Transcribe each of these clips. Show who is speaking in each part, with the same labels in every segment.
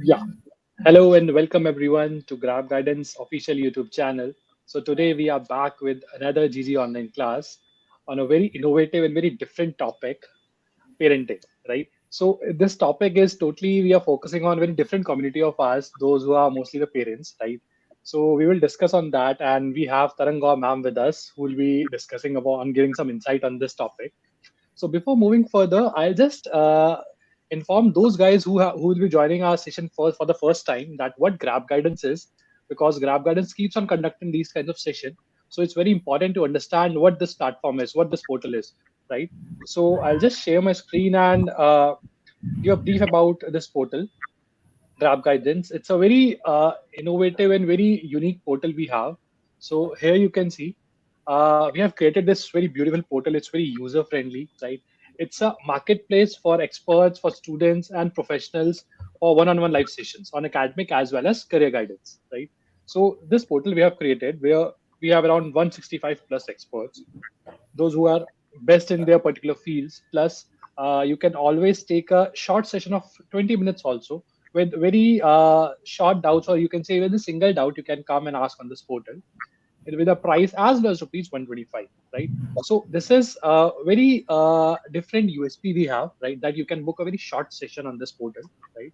Speaker 1: Yeah. Hello and welcome everyone to GrabGuidance official YouTube channel. So today we are back with another GG online class on a very innovative and very different topic, parenting, right? So this topic is totally, we are focusing on very different community of us, those who are mostly the parents, right? So we will discuss on that, and we have Taranga ma'am with us who will be discussing about and giving some insight on this topic. So before moving further, I'll just inform those guys who will be joining our session for the first time that what Grab Guidance is, because Grab Guidance keeps on conducting these kinds of session. So it's very important to understand what this platform is, what this portal is, right? So I'll just share my screen and give a brief about this portal. GrabGuidance. It's a very innovative and very unique portal we have. So here you can see we have created this very beautiful portal. It's very user friendly, right? It's a marketplace for experts, for students, and professionals for one-on-one live sessions on academic as well as career guidance, right? So this portal we have created where we have around 165 plus experts, those who are best in their particular fields. Plus, you can always take a short session of 20 minutes also with very short doubts, or you can say with a single doubt, you can come and ask on this portal and with a price as low as rupees 125, right? So this is a very different USP we have, right? That you can book a very short session on this portal, right?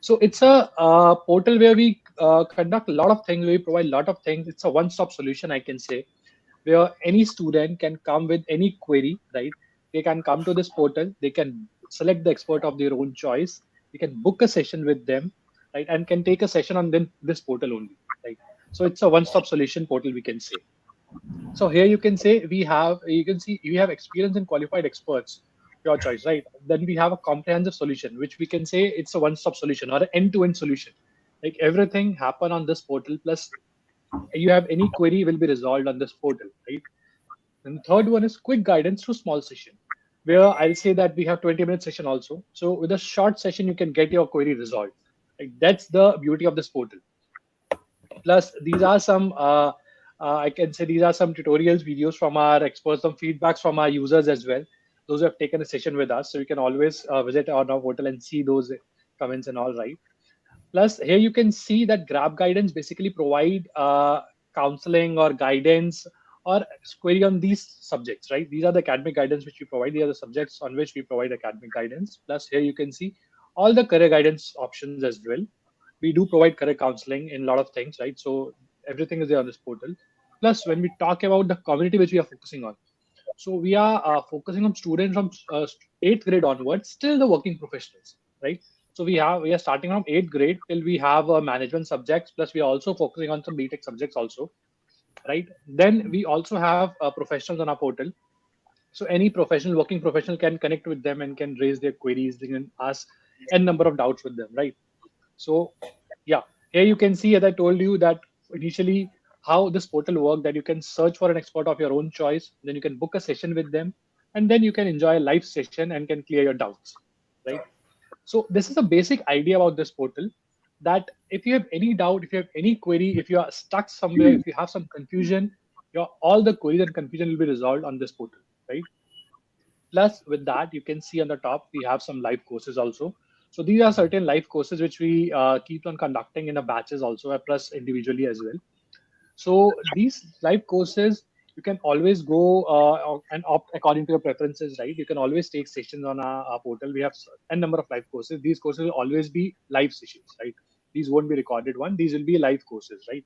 Speaker 1: So it's a portal where we conduct a lot of things. We provide a lot of things. It's a one-stop solution, I can say, where any student can come with any query, right? They can come to this portal, they can select the expert of their own choice, they can book a session with them, right? And can take a session on this portal only, right? So it's a one-stop solution portal, we can say. So here you can say you can see we have experienced and qualified experts, your choice, right? Then we have a comprehensive solution, which we can say it's a one-stop solution or an end-to-end solution. Like everything happen on this portal, plus you have any query will be resolved on this portal, right? And the third one is quick guidance through small session, where I'll say that we have 20-minute session also. So with a short session, you can get your query resolved. Like that's the beauty of this portal. Plus, these are some I can say these are some tutorials, videos from our experts, some feedbacks from our users as well. Those who have taken a session with us, so you can always visit our portal and see those comments and all, right? Plus, here you can see that Grab Guidance basically provide counseling or guidance or query on these subjects, right? These are the academic guidance which we provide. These are the subjects on which we provide academic guidance. Plus, here you can see all the career guidance options as well. We do provide career counseling in a lot of things, right? So everything is there on this portal. Plus, when we talk about the community which we are focusing on, so we are focusing on students from eighth grade onwards, still the working professionals, right? So we are starting from eighth grade till we have management subjects. Plus, we are also focusing on some BTech subjects also, right? Then we also have professionals on our portal. So any professional, working professional can connect with them and can raise their queries. They can ask n number of doubts with them, right? So yeah, here you can see, as I told you, that initially how this portal works, that you can search for an expert of your own choice, then you can book a session with them, and then you can enjoy a live session and can clear your doubts, right? So this is a basic idea about this portal, that if you have any doubt, if you have any query, if you are stuck somewhere, if you have some confusion, your all the queries and confusion will be resolved on this portal, right? Plus, with that, you can see on the top, we have some live courses also. So these are certain live courses which we keep on conducting in a batches also, plus individually as well. So these live courses, you can always go and opt according to your preferences, right? You can always take sessions on our portal. We have a number of live courses. These courses will always be live sessions, right? These won't be recorded one. These will be live courses, right?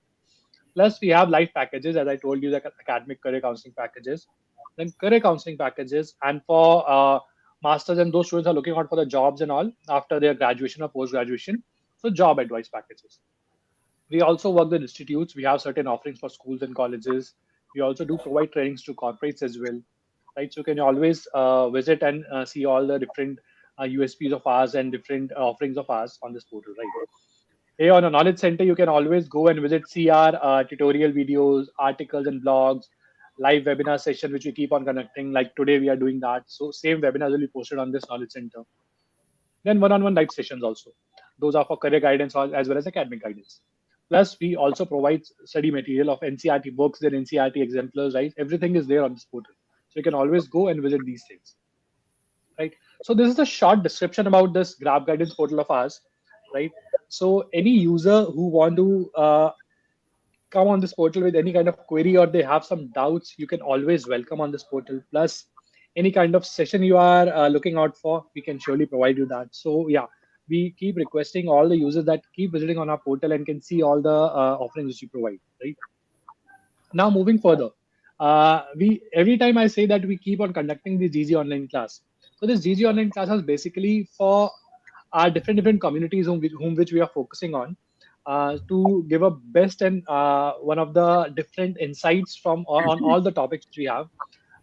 Speaker 1: Plus, we have live packages, as I told you, the academic career counseling packages, then career counseling packages, and for masters and those students are looking out for the jobs and all after their graduation or post graduation. So job advice packages. We also work with institutes. We have certain offerings for schools and colleges. We also do provide trainings to corporates as well, right? So you can always visit and see all the different USPs of ours and different offerings of ours on this portal, right? Here on a knowledge center, you can always go and visit CR tutorial videos, articles and blogs, live webinar session, which we keep on conducting. Like today, we are doing that. So same webinars will be posted on this knowledge center. Then one-on-one live sessions also. Those are for career guidance as well as academic guidance. Plus, we also provide study material of NCRT books and NCRT exemplars, right? Everything is there on this portal. So you can always go and visit these things, right? So this is a short description about this Grab Guidance portal of ours. right? So any user who want to come on this portal with any kind of query or they have some doubts, you can always welcome on this portal. Plus, any kind of session you are looking out for, we can surely provide you that. So yeah, we keep requesting all the users that keep visiting on our portal and can see all the offerings which we provide, right? Now moving further, we every time I say that we keep on conducting the GG online class. So this GG online class is basically for our different communities whom which we are focusing on, to give a best and one of the different insights from on all the topics which we have.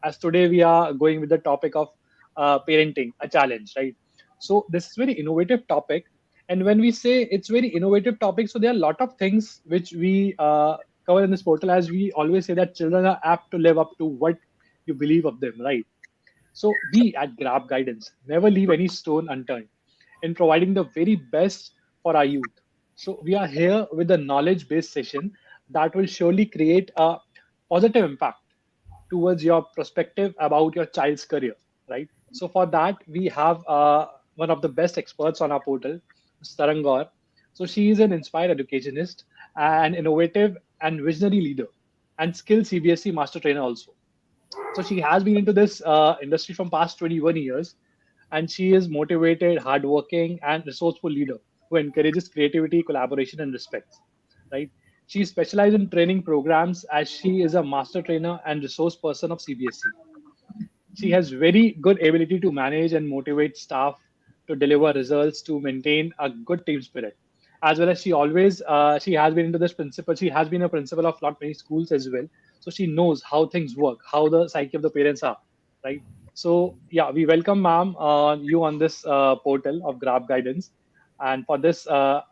Speaker 1: As today we are going with the topic of parenting, a challenge, right? So this is very innovative topic, and when we say it's very innovative topic, so there are a lot of things which we cover in this portal. As we always say that children are apt to live up to what you believe of them, right? So we at Grab Guidance never leave any stone unturned in providing the very best for our youth. So we are here with a knowledge-based session that will surely create a positive impact towards your perspective about your child's career, right? So for that, we have one of the best experts on our portal, Starangor. So she is an inspired educationist, an innovative and visionary leader, and skilled CBSE master trainer also. So she has been into this industry from past 21 years, and she is motivated, hardworking, and resourceful leader who encourages creativity, collaboration, and respect. Right? She specializes in training programs as she is a master trainer and resource person of CBSE. She has very good ability to manage and motivate staff to deliver results, to maintain a good team spirit, as well as she has been into this principal. She has been a principal of lot many schools as well, so she knows how things work, how the psyche of the parents are, right? So yeah, we welcome ma'am you on this portal of Grab Guidance, and for this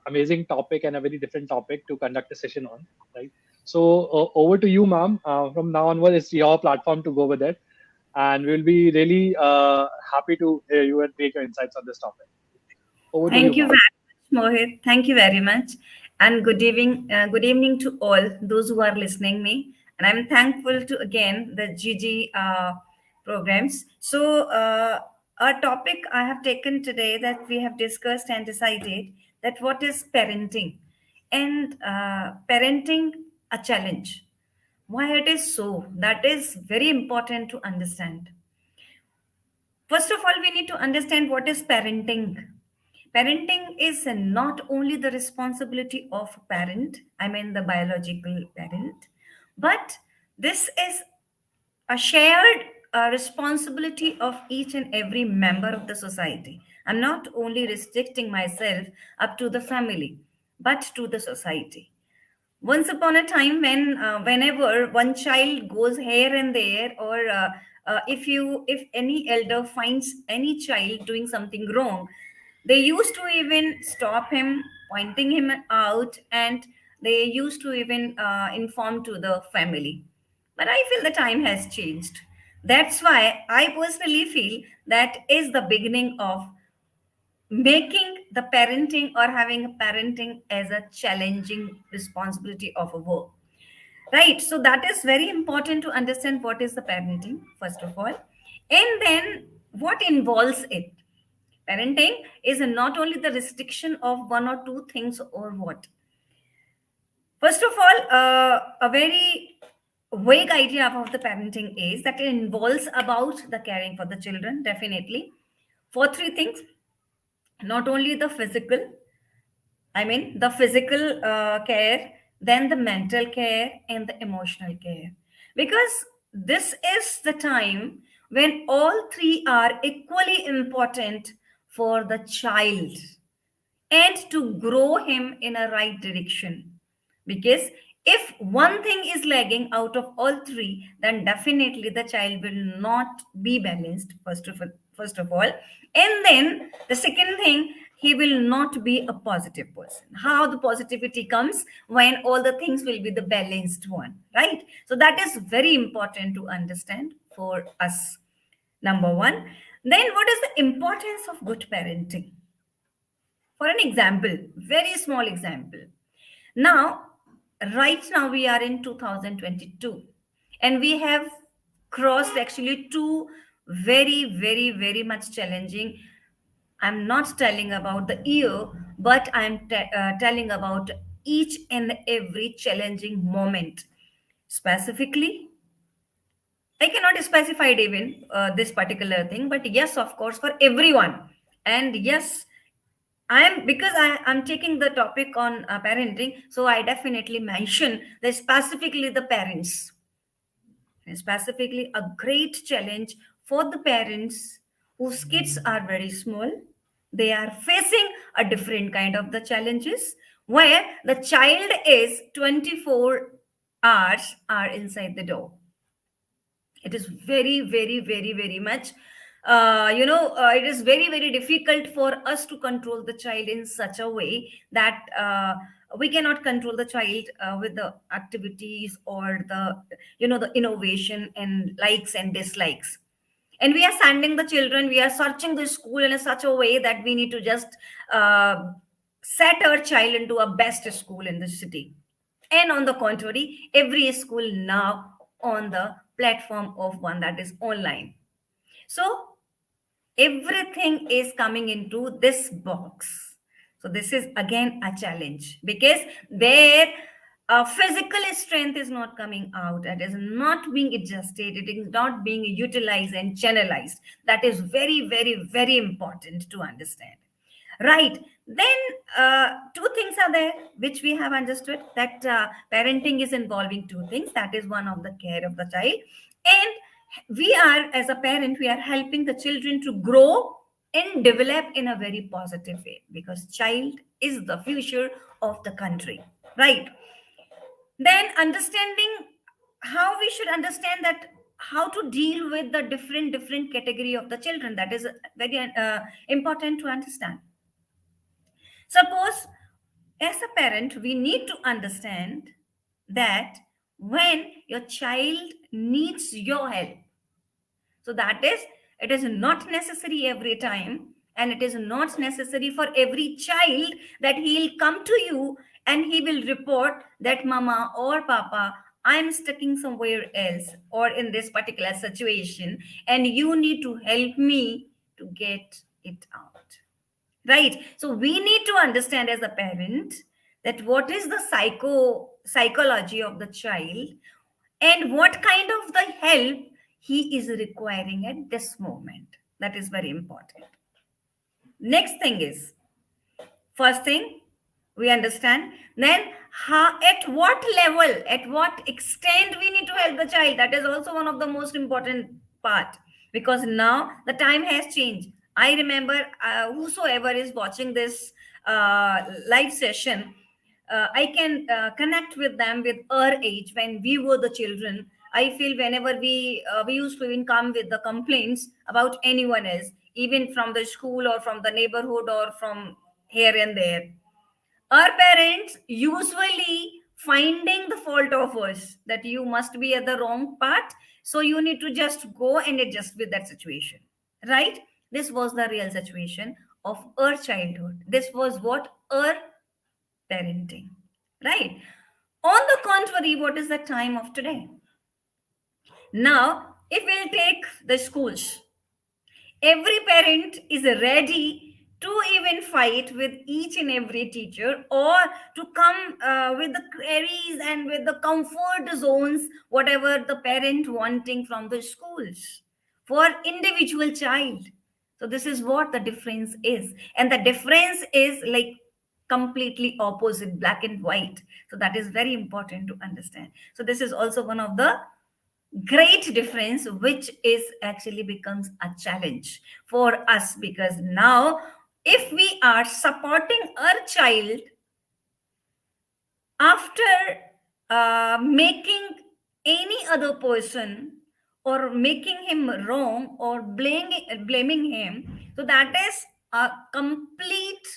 Speaker 1: amazing topic and a very different topic to conduct a session on, right? So over to you, ma'am. From now onward, it's your platform to go with it, and we'll be really happy to hear you and take your insights on this topic. Over to you,
Speaker 2: Thank you
Speaker 1: ma'am.
Speaker 2: very much, Mohit. Thank you very much, and good evening to all those who are listening me. And I'm thankful to again the GG programs. So our topic I have taken today that we have discussed and decided that what is parenting, and parenting a challenge. Why it is so? That is very important to understand. First of all, we need to understand what is parenting. Parenting is not only the responsibility of a parent, I mean the biological parent, but this is a shared responsibility of each and every member of the society. I'm not only restricting myself up to the family, but to the society. Once upon a time, whenever one child goes here and there, or if any elder finds any child doing something wrong, they used to even stop him, pointing him out, and they used to even inform to the family. But I feel the time has changed. That's why I personally feel that is the beginning of making the parenting or having a parenting as a challenging responsibility of a work, right? So that is very important to understand what is the parenting first of all, and then what involves it. Parenting is not only the restriction of one or two things or what. First of all, a very vague idea of the parenting is that it involves about the caring for the children, definitely, for three things: not only the physical, I mean, the physical care, then the mental care, and the emotional care. Because this is the time when all three are equally important for the child and to grow him in a right direction. Because if one thing is lagging out of all three, then definitely the child will not be balanced, first of all. And then the second thing, he will not be a positive person. How the positivity comes when all the things will be the balanced one, right? So that is very important to understand for us. Number one. Then what is the importance of good parenting? For an example, very small example. Now, right now we are in 2022, and we have crossed actually two very, very, very much challenging. I'm not telling about the year, but I'm telling about each and every challenging moment. Specifically, I cannot specify it even this particular thing, but yes, of course, for everyone. And yes, I'm because I'm taking the topic on parenting, so I definitely mention that specifically the parents, and specifically a great challenge for the parents whose kids are very small. They are facing a different kind of the challenges where the child is 24 hours are inside the door. It is very very much it is very difficult for us to control the child in such a way that we cannot control the child with the activities or the the innovation and likes and dislikes. And we are sending the children, we are searching the school in a such a way that we need to just uh, set our child into a best school in the city. And on the contrary, every school now on the platform of one that is online. So everything is coming into this box. So this is again a challenge because their physical strength is not coming out. It is not being adjusted. It is not being utilized and channelized. That is very important to understand. Right. Then two things are there which we have understood that parenting is involving two things. That is one of the care of the child, and we are as a parent we are helping the children to grow and develop in a very positive way because child is the future of the country. Right. Then understanding how we should understand that how to deal with the different category of the children, that is very important to understand. Suppose, as a parent, we need to understand that when your child needs your help, so that is, it is not necessary every time, and it is not necessary for every child that he'll come to you and he will report that mama or papa, I'm stuck somewhere else or in this particular situation, and you need to help me to get it out. Right. So we need to understand as a parent that what is the psychology of the child and what kind of the help he is requiring at this moment. That is very important. Next thing is, first thing we understand, then how, at what level, at what extent we need to help the child. That is also one of the most important part because now the time has changed. I remember whosoever is watching this live session, I can connect with them with our age when we were the children. I feel whenever we used to even come with the complaints about anyone else, even from the school or from the neighborhood or from here and there, our parents usually finding the fault of us that you must be at the wrong path, so you need to just go and adjust with that situation. Right. This was the real situation of our childhood. This was what our parenting. Right. On the contrary, what is the time of today? Now if we'll take the schools, every parent is ready to even fight with each and every teacher or to come with the queries and with the comfort zones whatever the parent wanting from the schools for individual child. So this is what the difference is, and the difference is like completely opposite, black and white. So that is very important to understand. So this is also one of the great difference which is actually becomes a challenge for us because now if we are supporting our child after making any other person or making him wrong or blaming him, so that is a complete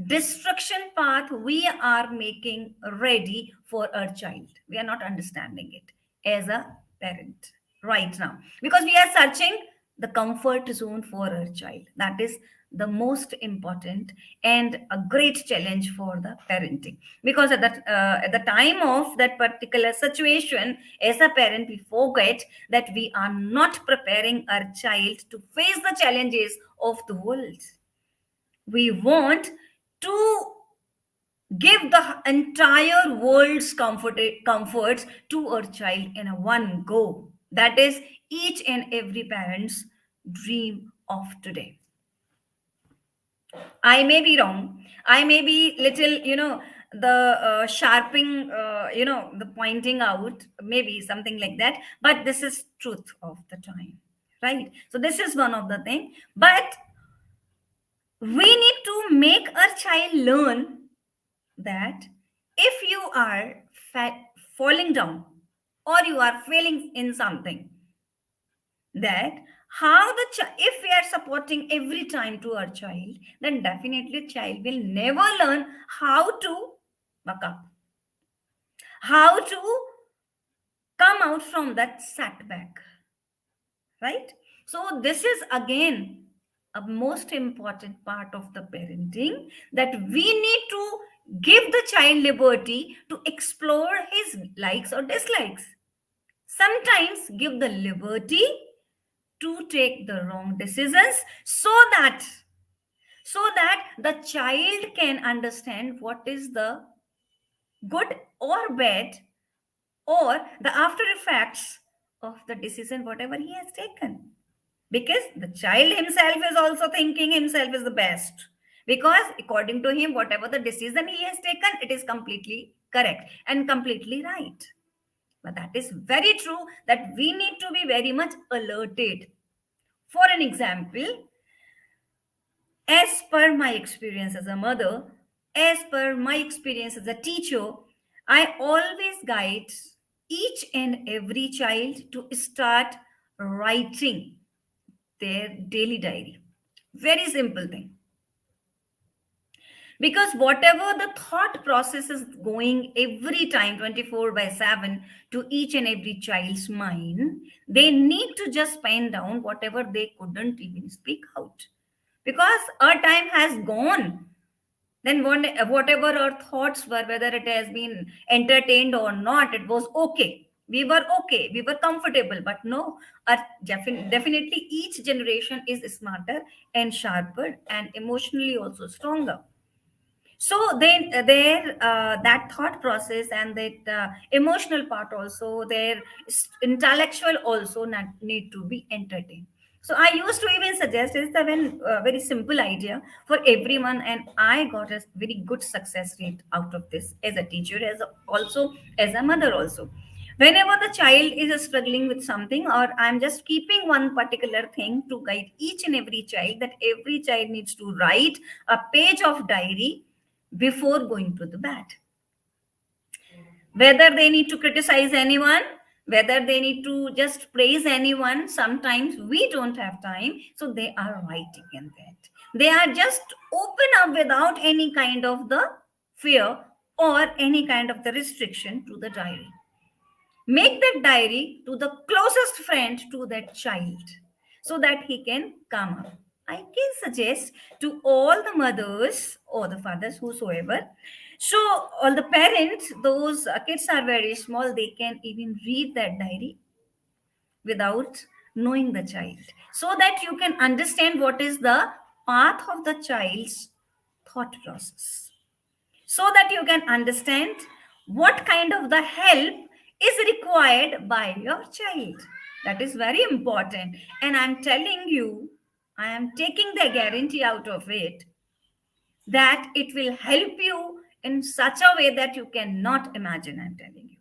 Speaker 2: destruction path we are making ready for our child. We are not understanding it as a parent right now because we are searching the comfort zone for our child. That is the most important and a great challenge for the parenting because at the time of that particular situation as a parent we forget that we are not preparing our child to face the challenges of the world. We want to give the entire world's comforts to our child in a one go. That is each and every parent's dream of today. I may be wrong. I may be little, the sharpening, the pointing out, maybe something like that. But this is truth of the time, right? So this is one of the thing. But we need to make our child learn that if you are falling down or you are failing in something, that how if we are supporting every time to our child, then definitely child will never learn how to buck up, how to come out from that setback, right? So this is again a most important part of the parenting, that we need to give the child liberty to explore his likes or dislikes. Sometimes give the liberty to take the wrong decisions, so that the child can understand what is the good or bad, or the after effects of the decision whatever he has taken, because the child himself is also thinking himself is the best, because according to him whatever the decision he has taken, it is completely correct and completely right. But that is very true, that we need to be very much alerted. For an example, as per my experience as a mother, as per my experience as a teacher, I always guide each and every child to start writing their daily diary. Very simple thing. Because whatever the thought process is going every time 24 by 7 to each and every child's mind, they need to just pen down whatever they couldn't even speak out. Because our time has gone, then whatever our thoughts were, whether it has been entertained or not, it was okay, we were okay, we were comfortable. But no, our definitely each generation is smarter and sharper and emotionally also stronger. So then their that thought process and that emotional part also, their intellectual also not, need to be entertained. So I used to even suggest, it's a very simple idea for everyone, and I got a very good success rate out of this as a teacher, also as a mother also. Whenever the child is struggling with something, or I'm just keeping one particular thing to guide each and every child, that every child needs to write a page of diary before going to the bed. Whether they need to criticize anyone, whether they need to just praise anyone, sometimes we don't have time, so they are writing in that. They are just open up without any kind of the fear or any kind of the restriction to the diary. Make that diary to the closest friend to that child, so that he can come up. I can suggest to all the mothers or the fathers, whosoever. So, all the parents, those kids are very small, they can even read that diary without knowing the child, so that you can understand what is the path of the child's thought process, so that you can understand what kind of the help is required by your child. That is very important. And I'm telling you, I am taking the guarantee out of it, that it will help you in such a way that you cannot imagine. I'm telling you.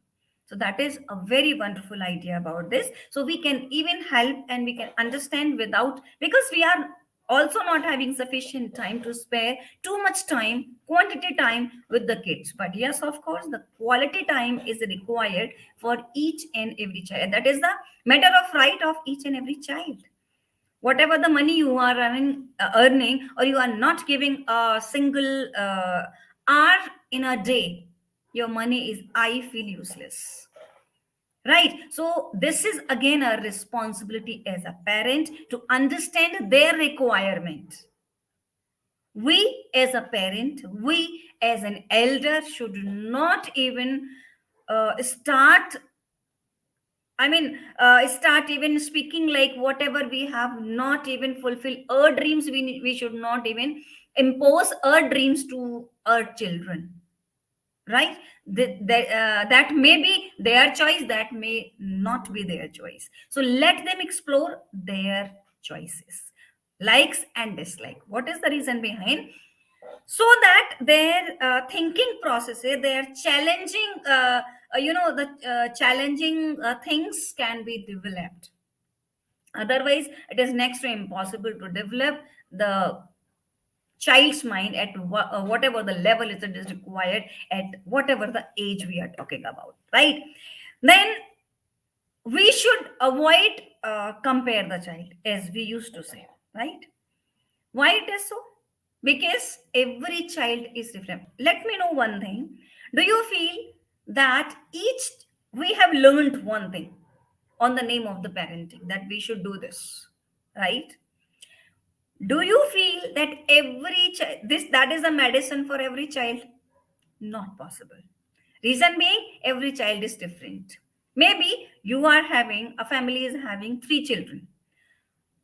Speaker 2: So that is a very wonderful idea about this. So we can even help and we can understand without, because we are also not having sufficient time to spare too much time, quantity time with the kids. But yes, of course, the quality time is required for each and every child. That is the matter of right of each and every child. Whatever the money you are earning, or you are not giving a single hour in a day, your money is, I feel, useless, right? So this is again a responsibility as a parent to understand their requirement. We as a parent, we as an elder should not even start, start even speaking like whatever we have not even fulfilled our dreams. We should not even impose our dreams to our children. right? That may be their choice, that may not be their choice. So let them explore their choices, likes and dislike. What is the reason behind? So that their thinking processes, their challenging the challenging things can be developed. Otherwise it is next to impossible to develop the child's mind at whatever the level is that is required, at whatever the age we are talking about, right? Then we should avoid compare the child, as we used to say, right? Why it is so? Because every child is different. Let me know one thing. Do you feel that each we have learned one thing on the name of the parenting, that we should do this, right? Do you feel that every child, this that is a medicine for every child? Not possible. Reason being, every child is different. Maybe you are having a family is having three children.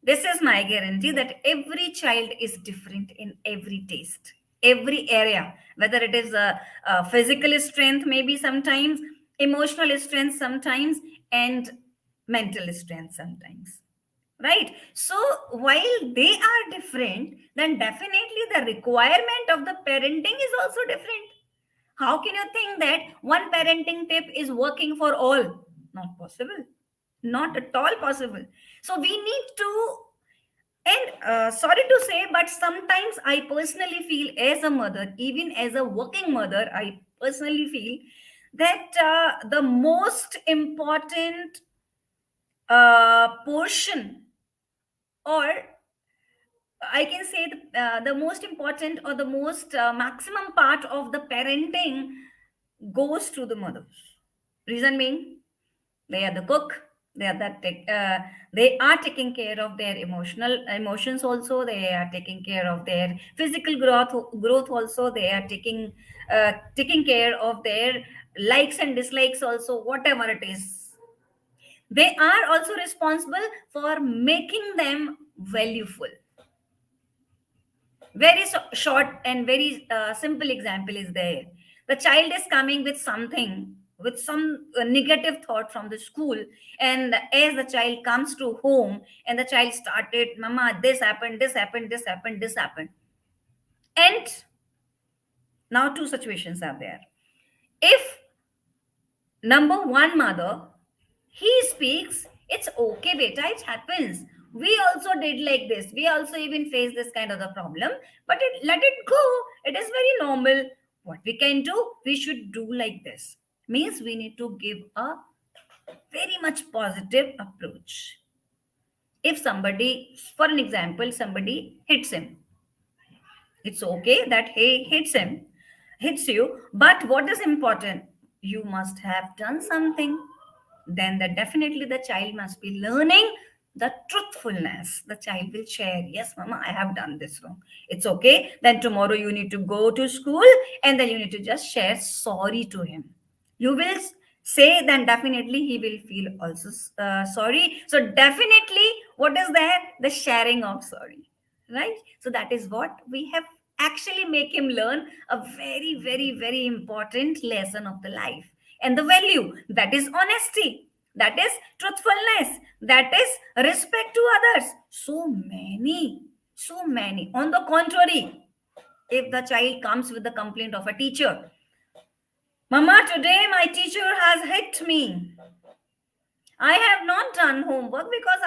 Speaker 2: This is my guarantee that every child is different in every taste, every area, whether it is a physical strength, maybe sometimes, emotional strength sometimes, and mental strength sometimes. Right? So, while they are different, then definitely the requirement of the parenting is also different. How can you think that one parenting tip is working for all? Not possible. Not at all possible. So we need to, and sorry to say, but sometimes I personally feel, as a mother, even as a working mother, I personally feel that the most important portion, or I can say the most important or the most maximum part of the parenting goes to the mothers. Reason being, they are the cook. They are they are taking care of their emotions also. They are taking care of their physical growth also. They are taking care of their likes and dislikes also, whatever it is. They are also responsible for making them valuable. Very short and very simple example is there. The child is coming with something, with some negative thought from the school, and as the child comes to home and the child started, mama, this happened, this happened, this happened, this happened. And now two situations are there. If number one mother, he speaks, it's okay beta, it happens, we also did like this, we also even face this kind of the problem, but let it go, it is very normal. What we can do, we should do like this, means we need to give a very much positive approach. If somebody, for an example, somebody hits him, it's okay that he hits you, but what is important, you must have done something. Then that definitely the child must be learning the truthfulness. The child will share, yes mama, I have done this wrong, it's okay. Then tomorrow you need to go to school, and then you need to just share sorry to him. You will say, then definitely he will feel also sorry. So definitely, what is there, the sharing of sorry, right? So that is what we have actually make him learn a very very very important lesson of the life, and the value, that is honesty, that is truthfulness, that is respect to others. So many, so many. On the contrary, if the child comes with the complaint of a teacher, mama, today my teacher has hit me, I have not done homework because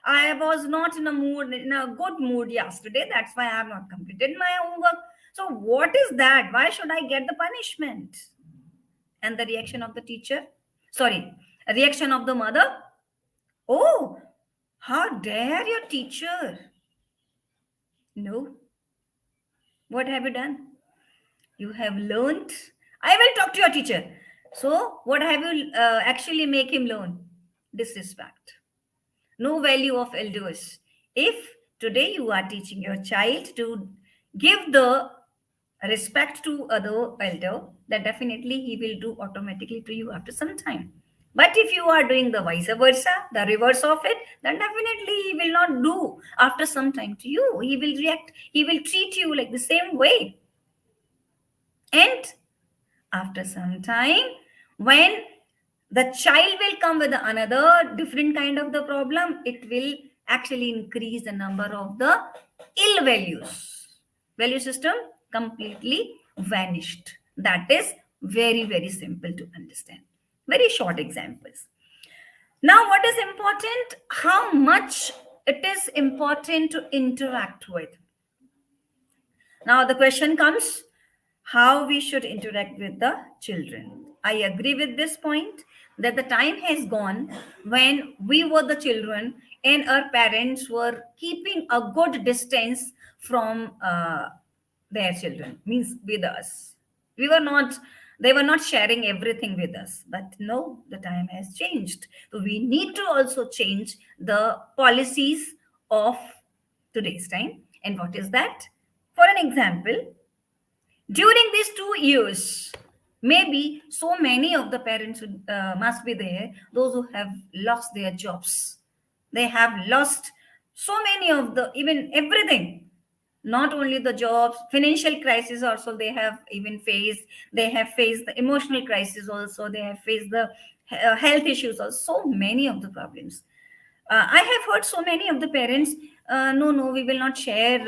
Speaker 2: I was not in a mood, in a good mood yesterday, that's why I have not completed my homework. So what is that, why should I get the punishment? And the reaction of the teacher, sorry, a reaction of the mother, oh, how dare your teacher? No. What have you done? You have learned. I will talk to your teacher. So, what have you actually make him learn? Disrespect. No value of elders. If today you are teaching your child to give the respect to other elder, then definitely he will do automatically to you after some time. But if you are doing the vice versa, the reverse of it, then definitely he will not do after some time to you. He will react, he will treat you like the same way. And After some time, when the child will come with another different kind of the problem, it will actually increase the number of the ill values. Value system completely vanished. That is very, very simple to understand. Very short examples. Now, what is important? How much it is important to interact with. Now, the question comes how we should interact with the children. I agree with this point that the time has gone when we were the children and our parents were keeping a good distance from their children, means with us. We were not, they were not sharing everything with us. But no, the time has changed. So we need to also change the policies of today's time. And what is that? For an example, during these 2 years, maybe so many of the parents must be there, those who have lost their jobs. They have lost so many of the, even everything. Not only the jobs, financial crisis also they have even faced. They have faced the emotional crisis also. They have faced the health issues also. So many of the problems. I have heard so many of the parents, no, no, we will not share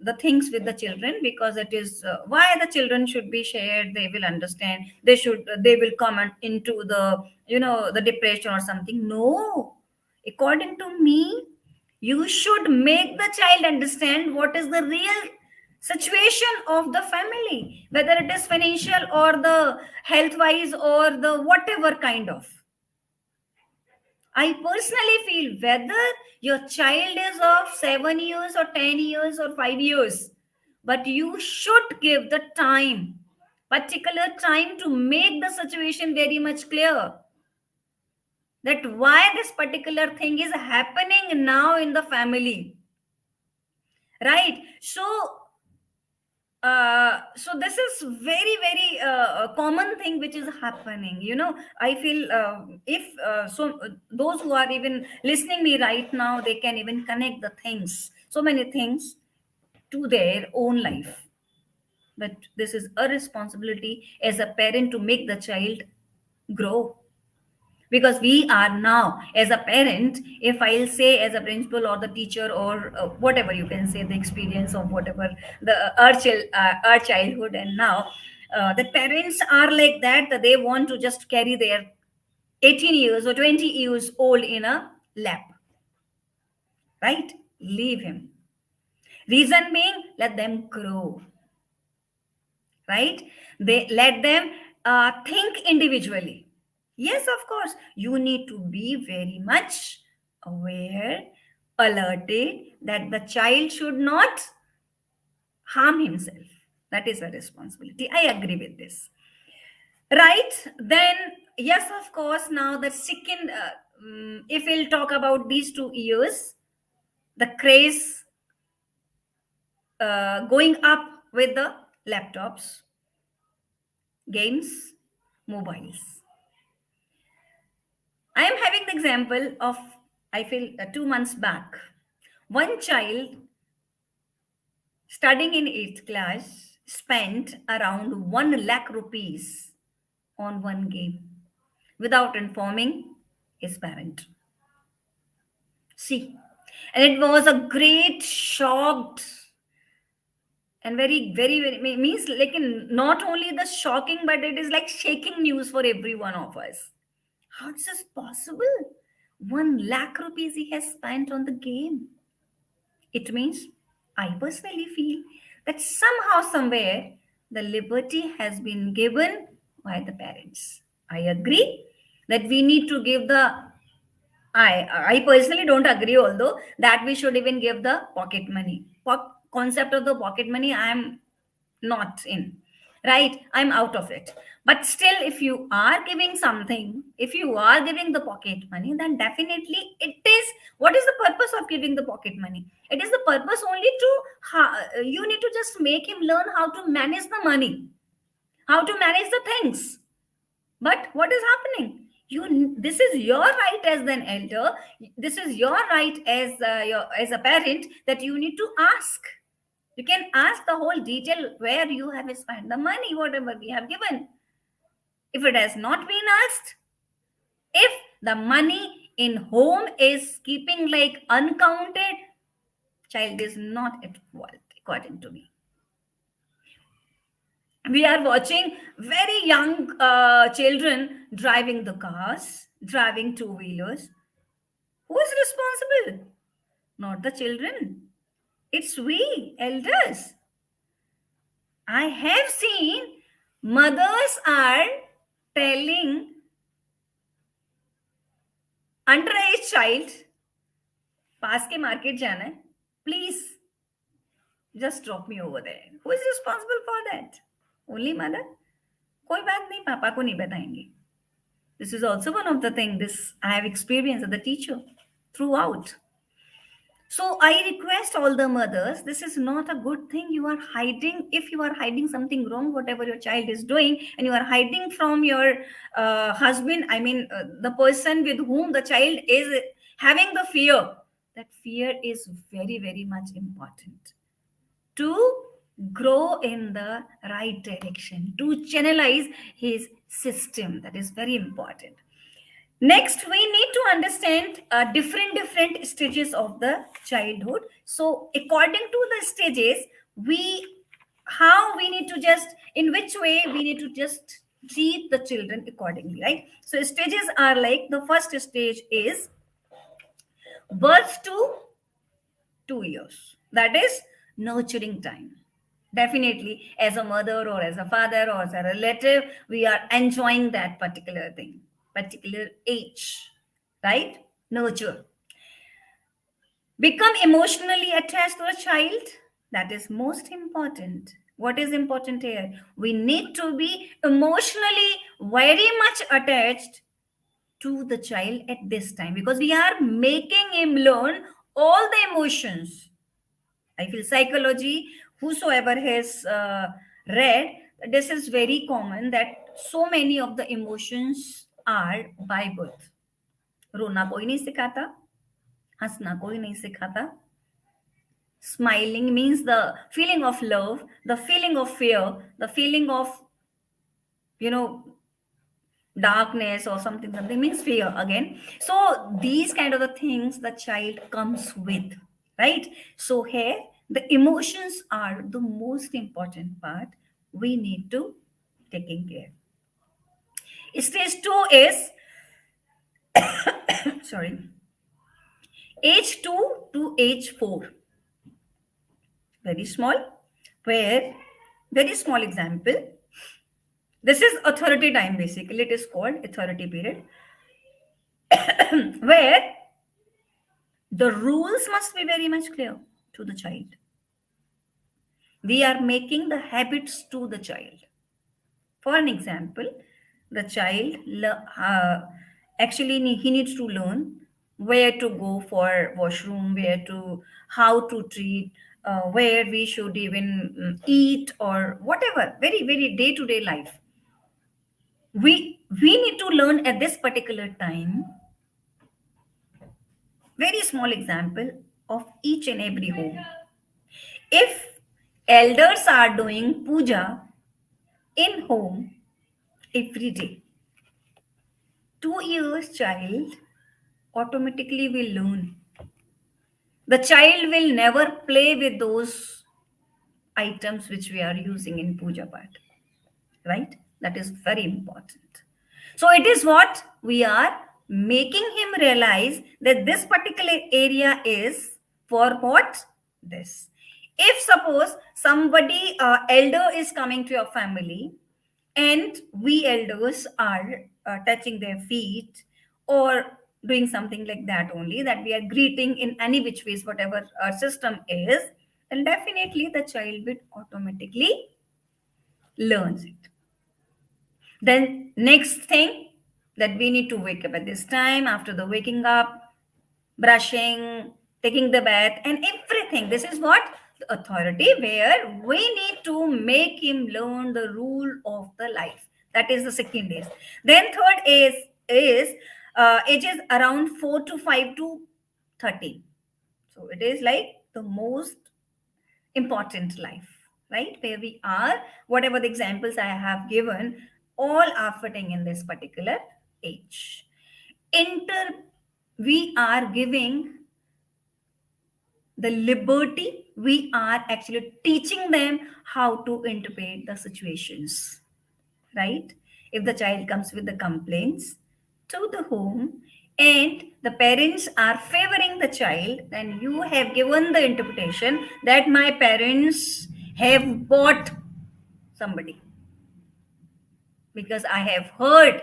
Speaker 2: the things with the children because it is why the children should be shared. They will understand. They should. They will come into the the depression or something. No, according to me, you should make the child understand what is the real situation of the family, whether it is financial or the health wise or the whatever kind of. I personally feel whether your child is of 7 years or 10 years or 5 years, but you should give the time, particular time to make the situation very much clear that why this particular thing is happening now in the family, right? So this is very very common thing which is happening. I feel those who are even listening me right now, they can even connect the things, so many things, to their own life. But this is a responsibility as a parent to make the child grow, because we are now as a parent, if I'll say as a principal or the teacher or whatever you can say, the experience of whatever the our childhood, and now the parents are like that they want to just carry their 18 years or 20 years old in a lap, right? Leave him. Reason being, let them grow, right? They let them think individually. Yes, of course, you need to be very much aware, alerted that the child should not harm himself. That is a responsibility. I agree with this. Right? Then, yes, of course, now the second, if we'll talk about these 2 years, the craze going up with the laptops, games, mobiles. I am having the example of, I feel, 2 months back. One child studying in 8th class spent around 1 lakh rupees on one game without informing his parent. See, and it was a great shocked and very, very, very means like not only the shocking, but it is like shaking news for every one of us. How is this possible? 1 lakh rupees he has spent on the game. It means I personally feel that somehow, somewhere, the liberty has been given by the parents. I agree that we need to give the. I personally don't agree, although that we should even give the pocket money. Concept of the pocket money, I am not in, right? I'm out of it. But still, if you are giving something, if you are giving the pocket money, then definitely it is, what is the purpose of giving the pocket money? It is the purpose only to you need to just make him learn how to manage the money, how to manage the things. But what is happening? This is your right as an elder, this is your right as as a parent, that you need to ask. You can ask the whole detail where you have spent the money, whatever we have given. If it has not been asked, if the money in home is keeping like uncounted, child is not at fault, according to me. We are watching very young children driving the cars, driving two wheelers. Who is responsible? Not the children. It's we, elders. I have seen mothers are telling underage child, पास के market जाना है, please just drop me over there. Who is responsible for that? Only mother. कोई बात नहीं, पापा को नहीं बताएंगे. This is also one of the things this I have experienced as a teacher throughout. So I request all the mothers, this is not a good thing. You are hiding, if you are hiding something wrong, whatever your child is doing, and you are hiding from your husband, I mean, the person with whom the child is having the fear, that fear is very, very much important to grow in the right direction, to channelize his system. That is very important. Next, we need to understand different stages of the childhood. So, according to the stages, we how we need to just in which way we need to just treat the children accordingly, right? So, stages are like the first stage is birth to 2 years. That is nurturing time. Definitely, as a mother or as a father or as a relative, we are enjoying that particular thing, particular age, right? Nurture. Become emotionally attached to a child. That is most important. What is important here? We need to be emotionally very much attached to the child at this time because we are making him learn all the emotions. I feel psychology, whosoever has read, this is very common that so many of the emotions are by birth. रोना कोई नहीं सिखाता, हंसना कोई नहीं सिखाता. Smiling means the feeling of love, the feeling of fear, the feeling of, you know, darkness or something means fear again. So these kind of the things the child comes with, right? So here the emotions are the most important part we need to taking care. Stage 2 is sorry, age 2 to age 4, very small, where very small example, this is authority time, basically it is called authority period, where the rules must be very much clear to the child. We are making the habits to the child. For an example, the child actually he needs to learn where to go for washroom, where to how to treat, where we should even eat or whatever. Very very day to day life. We need to learn at this particular time. Very small example of each and every home. If elders are doing puja in home every day, 2 years child automatically will learn. The child will never play with those items which we are using in puja part, right? That is very important. So it is what we are making him realize that this particular area is for what? This. If suppose somebody elder is coming to your family and we elders are touching their feet or doing something like that only, that we are greeting in any which ways whatever our system is, then definitely the child will automatically learns it. Then next thing, that we need to wake up at this time, after the waking up, brushing, taking the bath, and everything. This is what the authority, where we need to make him learn the rule of the life. That is the second age. Then third is ages around 4 to 5 to 13. So it is like the most important life, right? Where we are, whatever the examples I have given, all are fitting in this particular age. Enter, we are giving the liberty, we are actually teaching them how to interpret the situations, right? If the child comes with the complaints to the home and the parents are favoring the child, then you have given the interpretation that my parents have bought somebody, because I have heard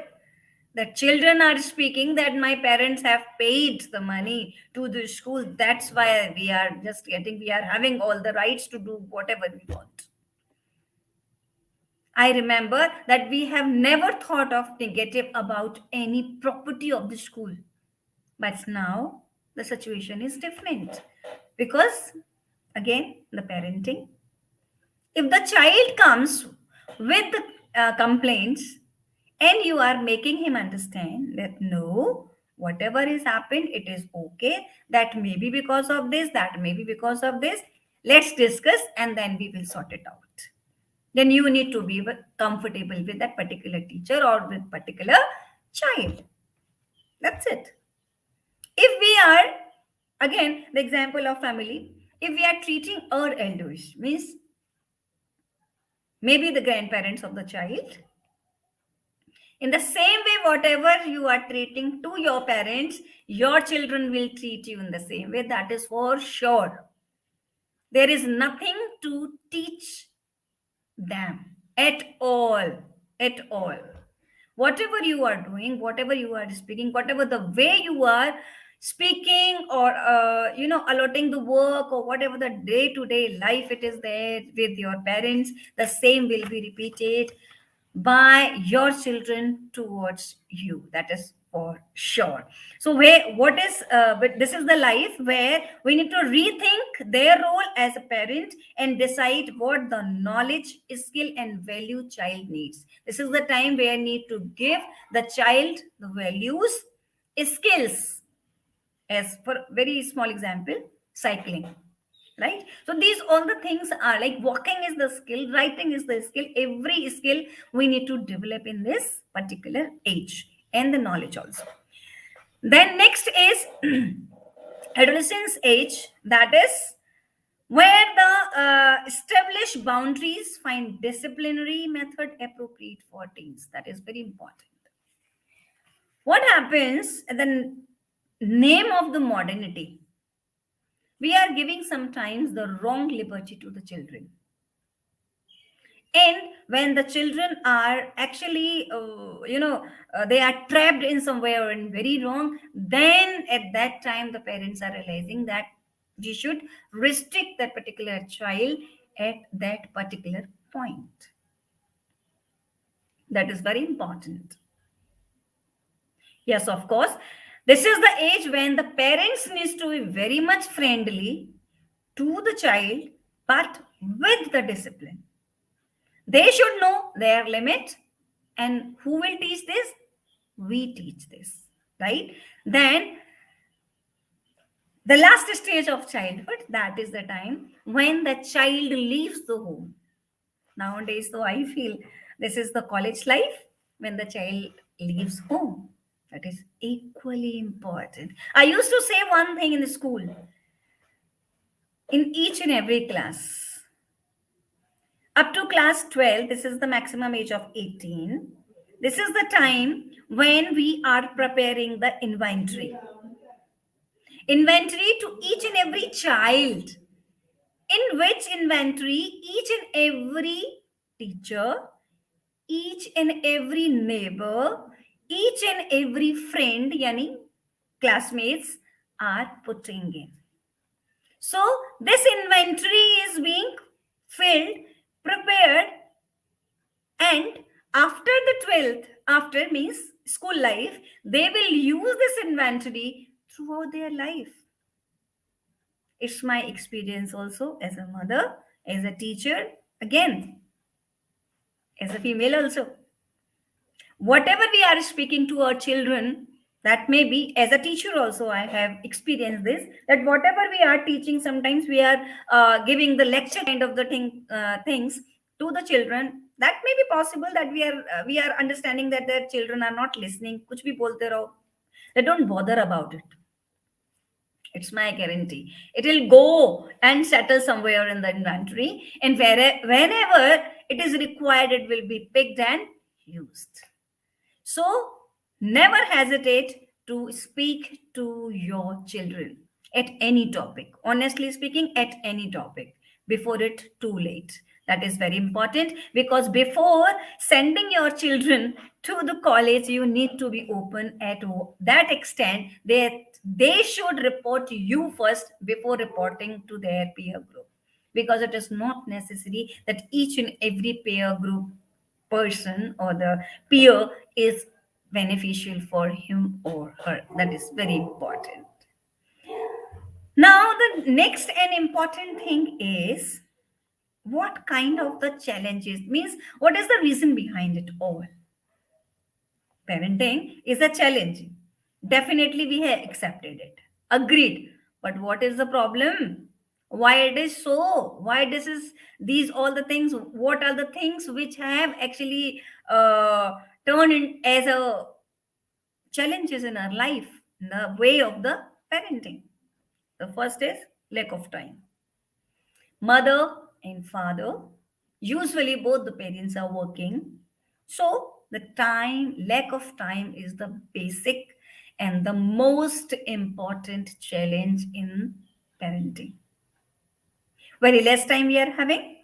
Speaker 2: that children are speaking that my parents have paid the money to the school, that's why we are just getting, we are having all the rights to do whatever we want. I remember that we have never thought of negative about any property of the school. But now the situation is different. Because, again, the parenting. If the child comes with the complaints and you are making him understand that no, whatever has happened, it is okay. That may be because of this, that may be because of this. Let's discuss and then we will sort it out. Then you need to be comfortable with that particular teacher or with particular child. That's it. If we are, again, the example of family, if we are treating our elders, means maybe the grandparents of the child, in the same way, whatever you are treating to your parents, your children will treat you in the same way. That is for sure. There is nothing to teach them at all. At all. Whatever you are doing, whatever you are speaking, whatever the way you are speaking, or allotting the work, or whatever the day to day life it is there with your parents, the same will be repeated by your children towards you. That is for sure. So where what is but this is the life where we need to rethink their role as a parent and decide what the knowledge, skill and value child needs. This is the time where I need to give the child the values, skills. As for very small example, cycling, right? So these all the things are like walking is the skill, writing is the skill, every skill we need to develop in this particular age, and the knowledge also. Then next is adolescence age, that is where the established boundaries, find disciplinary method appropriate for teens. That is very important. What happens at the name of the modernity, we are giving sometimes the wrong liberty to the children. And when the children are actually they are trapped in somewhere or in very wrong, then at that time the parents are realizing that we should restrict that particular child at that particular point. That is very important. Yes, of course, this is the age when the parents needs to be very much friendly to the child, but with the discipline. They should know their limit. And who will teach this? We teach this, right? Then the last stage of childhood, that is the time when the child leaves the home. Nowadays, though, I feel this is the college life when the child leaves home. That is equally important. I used to say one thing in the school, in each and every class, up to class 12, this is the maximum age of 18. This is the time when we are preparing the inventory. Inventory to each and every child, in which inventory each and every teacher, each and every neighbor, each and every friend, yani classmates, are putting in. So this inventory is being filled, prepared, and after the 12th, after means school life, they will use this inventory throughout their life. It's my experience also as a mother, as a teacher, again, as a female also. Whatever we are speaking to our children, That may be, as a teacher also I have experienced this, that whatever we are teaching, sometimes we are giving the lecture kind of the things to the children. That may be possible that we are understanding that their children are not listening, kuch bhi bolte raho, they don't bother about it. It's my guarantee. It will go and settle somewhere in the inventory, and whenever it is required, it will be picked and used. So never hesitate to speak to your children at any topic. Honestly speaking, at any topic before it too late. That is very important, because before sending your children to the college, you need to be open at that extent that they should report to you first before reporting to their peer group, because it is not necessary that each and every peer group person or the peer is beneficial for him or her. That is very important. Now, the next and important thing is, what kind of the challenges means, what is the reason behind it all? Parenting is a challenge. Definitely, we have accepted it. Agreed. But what is the problem? Why it is so? Why this is these all the things? What are the things which have actually turned in as a challenges in our life, in the way of the parenting? The first is lack of time. Mother and father, usually both the parents are working. So the lack of time is the basic and the most important challenge in parenting. Very less time we are having.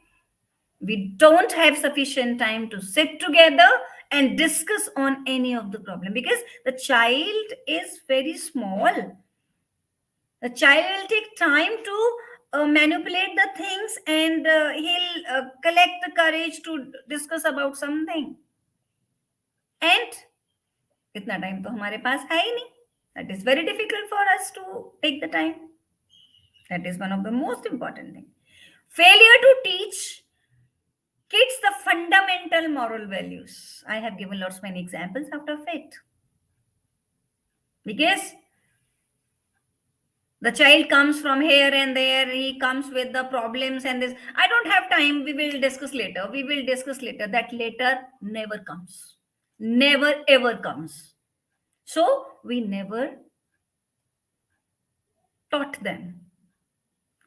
Speaker 2: We don't have sufficient time to sit together and discuss on any of the problem, because the child is very small. The child will take time to manipulate the things, and he'll collect the courage to discuss about something. And इतना time तो हमारे पास है ही नहीं. That is very difficult for us to take the time. That is one of the most important thing. Failure to teach kids the fundamental moral values. I have given lots many examples out of it. Because the child comes from here and there, he comes with the problems and this. I don't have time. We will discuss later. We will discuss later. That later never comes. Never ever comes. So we never taught them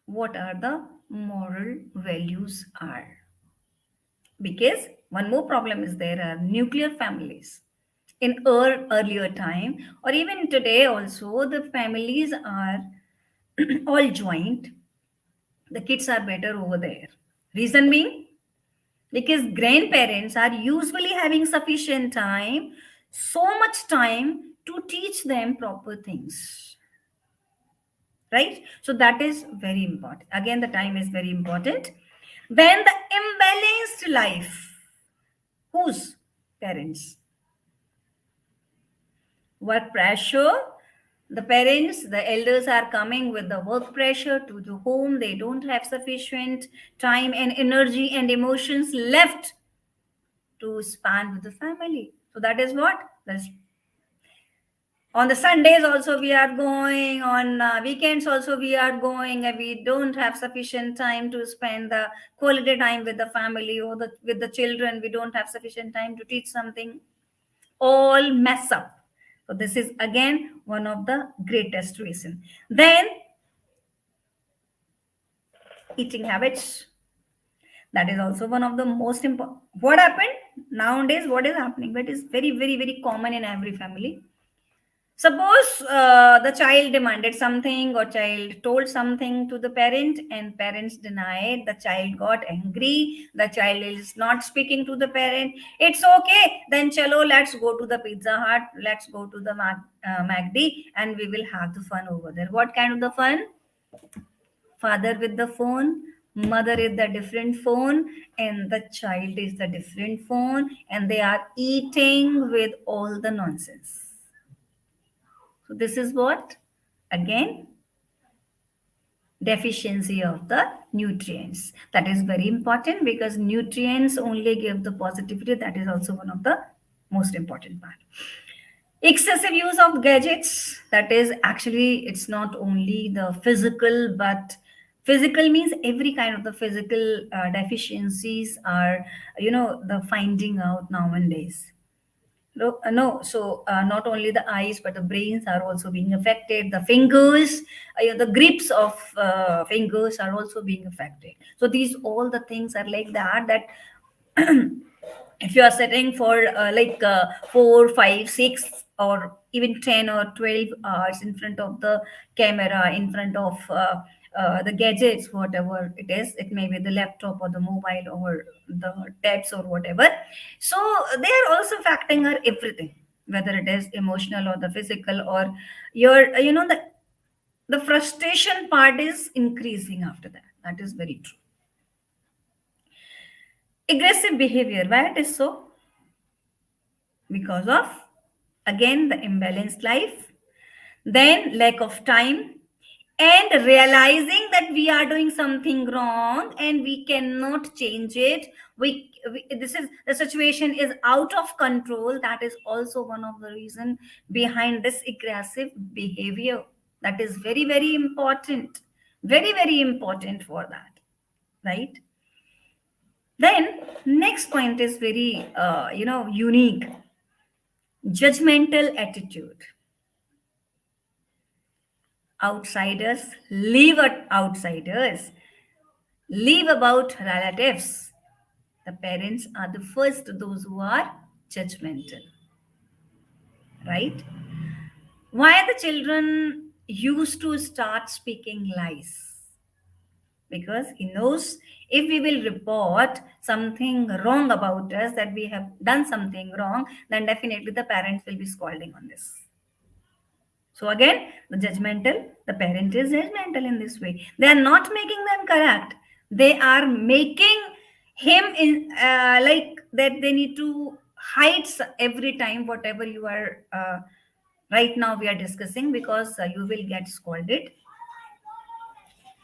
Speaker 2: what are the moral values are. Because one more problem is there are nuclear families. In earlier time, or even today also, the families are all joint. The kids are better over there. Reason being, because grandparents are usually having sufficient time, so much time to teach them proper things. Right? So that is very important. Again, the time is very important. Then the imbalanced life. Whose? Parents. Work pressure. The parents, the elders are coming with the work pressure to the home. They don't have sufficient time and energy and emotions left to spend with the family. So that is what? That's on the Sundays also we are going, on weekends also we are going, and we don't have sufficient time to spend the quality time with the family or with the children. We don't have sufficient time to teach something. All mess up. So this is again one of the greatest reason. Then eating habits. That is also one of the most important. What happened nowadays? What is happening? That is very, very, very common in every family. Suppose the child demanded something or child told something to the parent and parents denied, the child got angry, the child is not speaking to the parent. It's okay, then chalo, let's go to the Pizza Hut, let's go to the MacD, and we will have the fun over there. What kind of the fun? Father with the phone, mother is the different phone, and the child is the different phone, and they are eating with all the nonsense. So this is what? Again, deficiency of the nutrients. That is very important, because nutrients only give the positivity. That is also one of the most important part. Excessive use of gadgets, that is actually, it's not only the physical, but physical means every kind of the physical deficiencies are, the finding out nowadays. No, so not only the eyes, but the brains are also being affected. The fingers, the grips of fingers are also being affected. So these all the things are like that. That if you are sitting for 4, 5, 6, or even 10 or 12 hours in front of the camera, in front of the gadgets, whatever it is, it may be the laptop or the mobile or the tabs or whatever. So they are also affecting our everything, whether it is emotional or the physical, or your the frustration part is increasing after that. That is very true. Aggressive behavior, why it is so? Because of, again, the imbalanced life, then lack of time, and realizing that we are doing something wrong and we cannot change it. We this is, the situation is out of control. That is also one of the reason behind this aggressive behavior. That is very, very important, very, very important for that, right? Then next point is very unique: judgmental attitude. Outsiders leave at outsiders, leave about relatives. The parents are the first, those who are judgmental, right? Why the children used to start speaking lies? Because he knows, if we will report something wrong about us, that we have done something wrong, then definitely the parents will be scolding on this. So again, the judgmental, the parent is judgmental in this way. They are not making them correct. They are making him in like that. They need to hide every time whatever you are right now we are discussing, because you will get scolded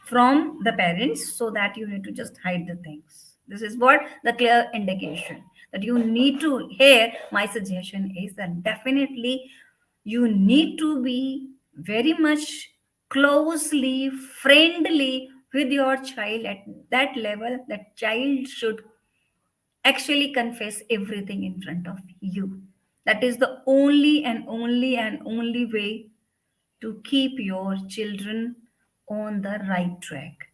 Speaker 2: from the parents, so that you need to just hide the things. This is what the clear indication that you need to hear. My suggestion is that definitely you need to be very much closely friendly with your child. At that level, that child should actually confess everything in front of you. That is the only and only and only way to keep your children on the right track.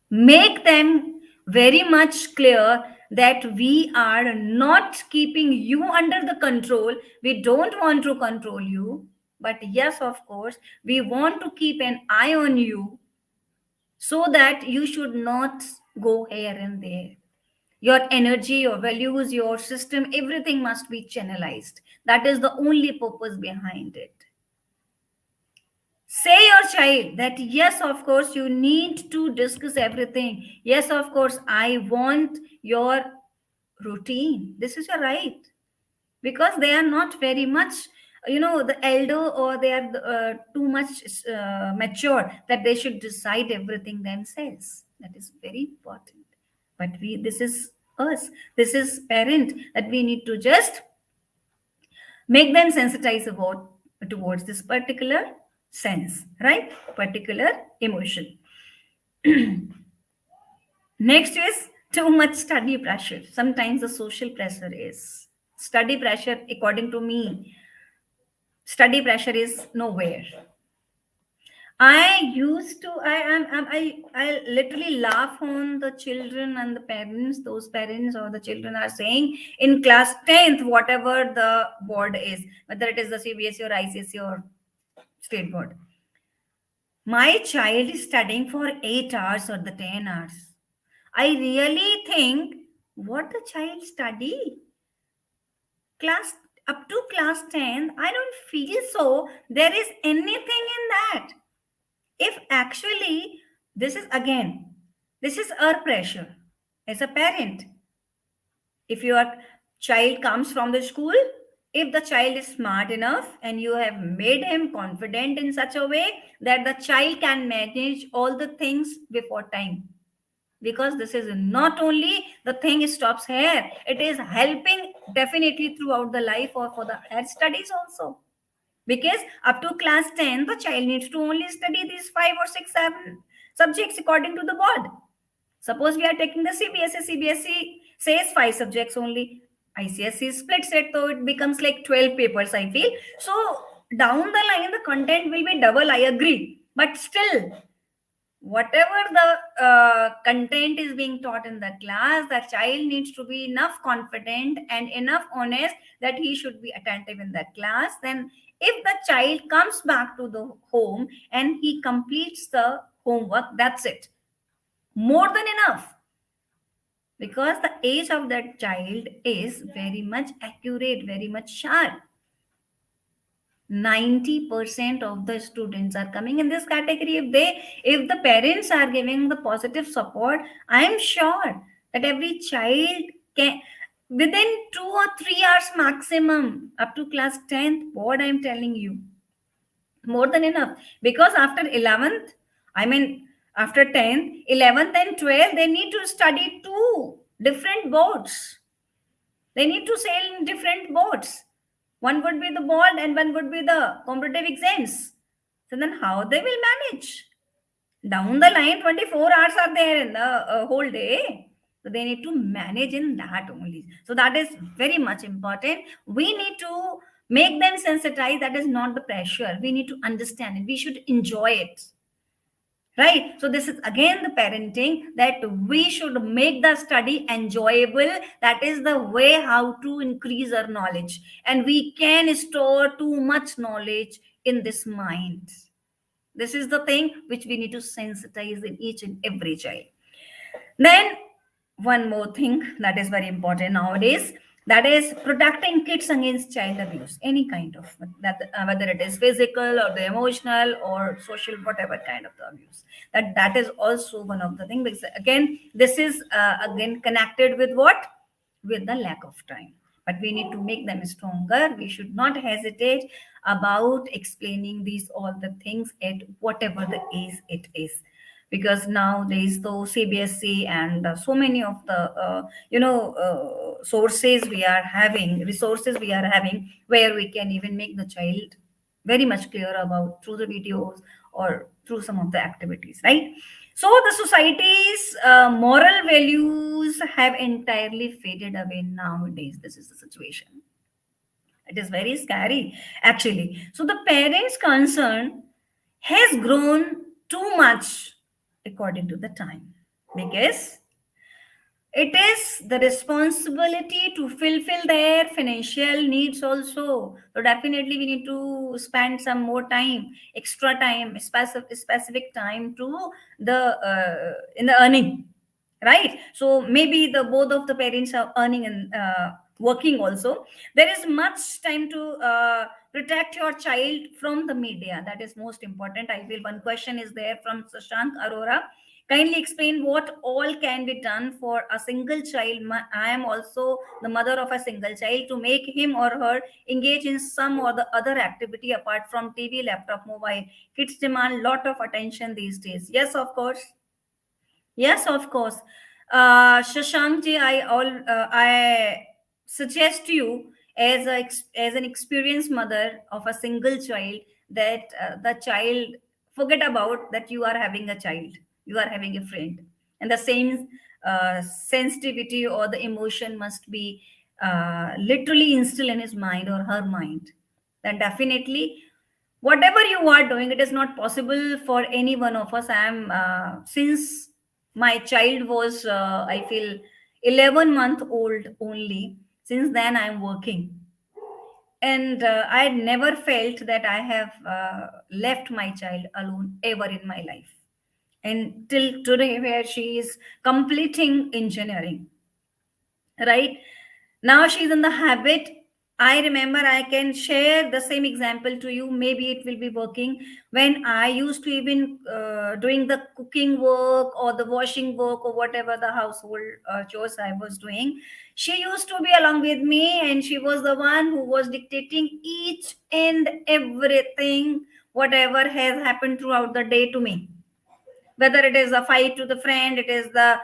Speaker 2: Make them very much clear that we are not keeping you under the control. We don't want to control you, but yes, of course, we want to keep an eye on you, so that you should not go here and there. Your energy, your values, your system, everything must be channelized. That is the only purpose behind it. Say your child that yes, of course, you need to discuss everything. Yes, of course, I want your routine. This is your right. Because they are not very much the elder, or they are too much mature that they should decide everything themselves. That is very important. But we, this is us, this is parent, that we need to just make them sensitize about towards this particular sense, right? Particular emotion. Next is too much study pressure. Sometimes the social pressure is study pressure. According to me, study pressure is nowhere. I used to, I literally laugh on the children and the parents. Those parents or the children are saying in class 10th, whatever the board is, whether it is the CBSE or ICSE or state board. My child is studying for 8 hours or the 10 hours. I really think, what the child study? Class up to class 10, I don't feel so there is anything in that. If actually, this is again, this is our pressure as a parent. If your child comes from the school, if the child is smart enough and you have made him confident in such a way that the child can manage all the things before time, because this is not only the thing stops here, it is helping definitely throughout the life or for the higher studies also. Because up to class 10, the child needs to only study these 5 or 6, 7 subjects according to the board. Suppose we are taking the CBSE, CBSE says 5 subjects only. ICSE splits it, so it becomes like 12 papers, I feel. So down the line, the content will be double, I agree. But still, whatever the content is being taught in the class, the child needs to be enough confident and enough honest that he should be attentive in that class. Then if the child comes back to the home and he completes the homework, that's it, more than enough, because the age of that child is very much accurate, very much sharp. 90% of the students are coming in this category. If the parents are giving the positive support, I am sure that every child can, within 2 or 3 hours maximum, up to class 10th, what I am telling you, more than enough. Because after 11th, I mean after 10th, 11th and 12th, they need to study two different boards. They need to sail in different boats. One would be the board and one would be the competitive exams. So then how they will manage? Down the line, 24 hours are there in the whole day. So they need to manage in that only. So that is very much important. We need to make them sensitize. That is not the pressure. We need to understand it. We should enjoy it, right? So this is again the parenting, that we should make the study enjoyable. That is the way how to increase our knowledge, and we can store too much knowledge in this mind. This is the thing which we need to sensitize in each and every child. Then one more thing that is very important nowadays, that is protecting kids against child abuse, any kind of that, whether it is physical or the emotional or social, whatever kind of the abuse. That is also one of the things. Because again, this is again connected with what? With the lack of time. But we need to make them stronger. We should not hesitate about explaining these all the things at whatever the age it is, because nowadays though CBSE and so many of the sources we are having, resources we are having, where we can even make the child very much clear about through the videos or through some of the activities, right? So the society's moral values have entirely faded away nowadays. This is the situation. It is very scary, actually. So the parents' concern has grown too much according to the time, because it is the responsibility to fulfill their financial needs also. So definitely we need to spend some more time, extra time, specific time to the in the earning, right? So maybe the both of the parents are earning and working also. There is much time to protect your child from the media. That is most important, I feel. One question is there from Shashank Arora: kindly explain what all can be done for a single child. I am also the mother of a single child, to make him or her engage in some or the other activity apart from TV, laptop, mobile. Kids demand lot of attention these days. Yes, of course. Yes, of course. Shashank ji, I suggest you, as as an experienced mother of a single child, that the child, forget about that you are having a child, you are having a friend, and the same sensitivity or the emotion must be literally instilled in his mind or her mind. Then definitely whatever you are doing, it is not possible for any one of us. I am since my child was I feel 11-month old only, since then I am working, and I never felt that I have left my child alone ever in my life, and till today where she is completing engineering, right? Now she's in the habit. I remember, I can share the same example to you, maybe it will be working. When I used to even doing the cooking work or the washing work or whatever the household chores I was doing, she used to be along with me, and she was the one who was dictating each and everything whatever has happened throughout the day to me, whether it is a fight to the friend, it is the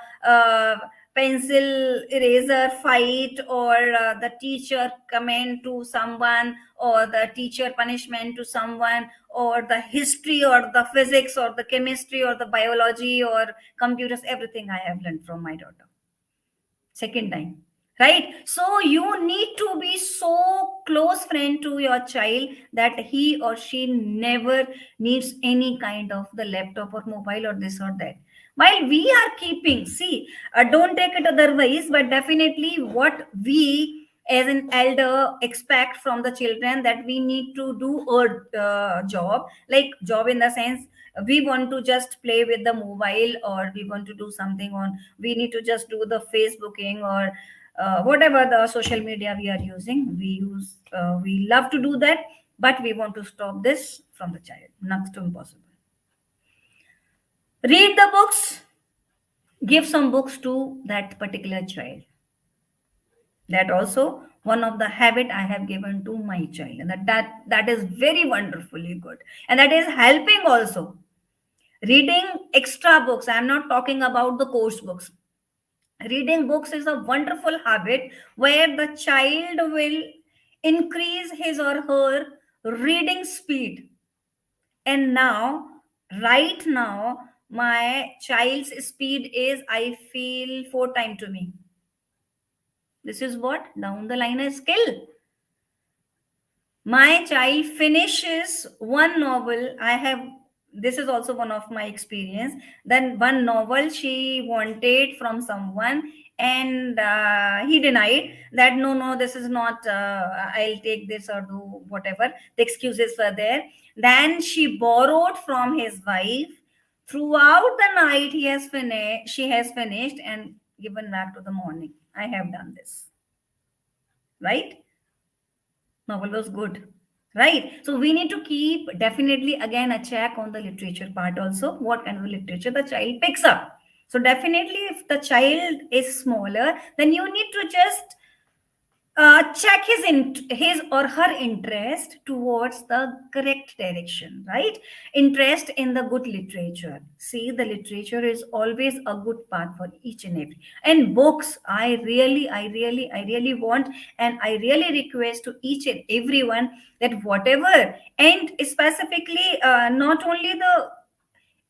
Speaker 2: pencil eraser fight, or the teacher comment to someone, or the teacher punishment to someone, or the history or the physics or the chemistry or the biology or computers, everything I have learned from my daughter second time. Right, so you need to be so close friend to your child that he or she never needs any kind of the laptop or mobile or this or that, while we are keeping, see, don't take it otherwise, but definitely what we as an elder expect from the children, that we need to do a job, like job in the sense, we want to just play with the mobile, or we want to do something on, we need to just do the facebooking, or whatever the social media we are using, we love to do that, but we want to stop this from the child, next to impossible. Read the books, give some books to that particular child. That also one of the habit I have given to my child, and that is very wonderfully good, and that is helping also. Reading extra books, I am not talking about the course books. Reading books is a wonderful habit where the child will increase his or her reading speed. And now, right now, my child's speed is, I feel, 4 times to me. This is what down the line a skill. My child finishes one novel. I have, this is also one of my experience, then one novel she wanted from someone, and he denied that, no, no, this is not, I'll take this or do whatever the excuses were there. Then she borrowed from his wife. Throughout the night he has finished, she has finished and given back to the morning. I have done this, right? Novel was good, right? So we need to keep definitely again a check on the literature part also, what kind of literature the child picks up. So definitely if the child is smaller, then you need to just check his or her interest towards the correct direction, right? Interest in the good literature. See, the literature is always a good path for each and every. And books, I really want, and I really request to each and everyone that whatever, and specifically not only the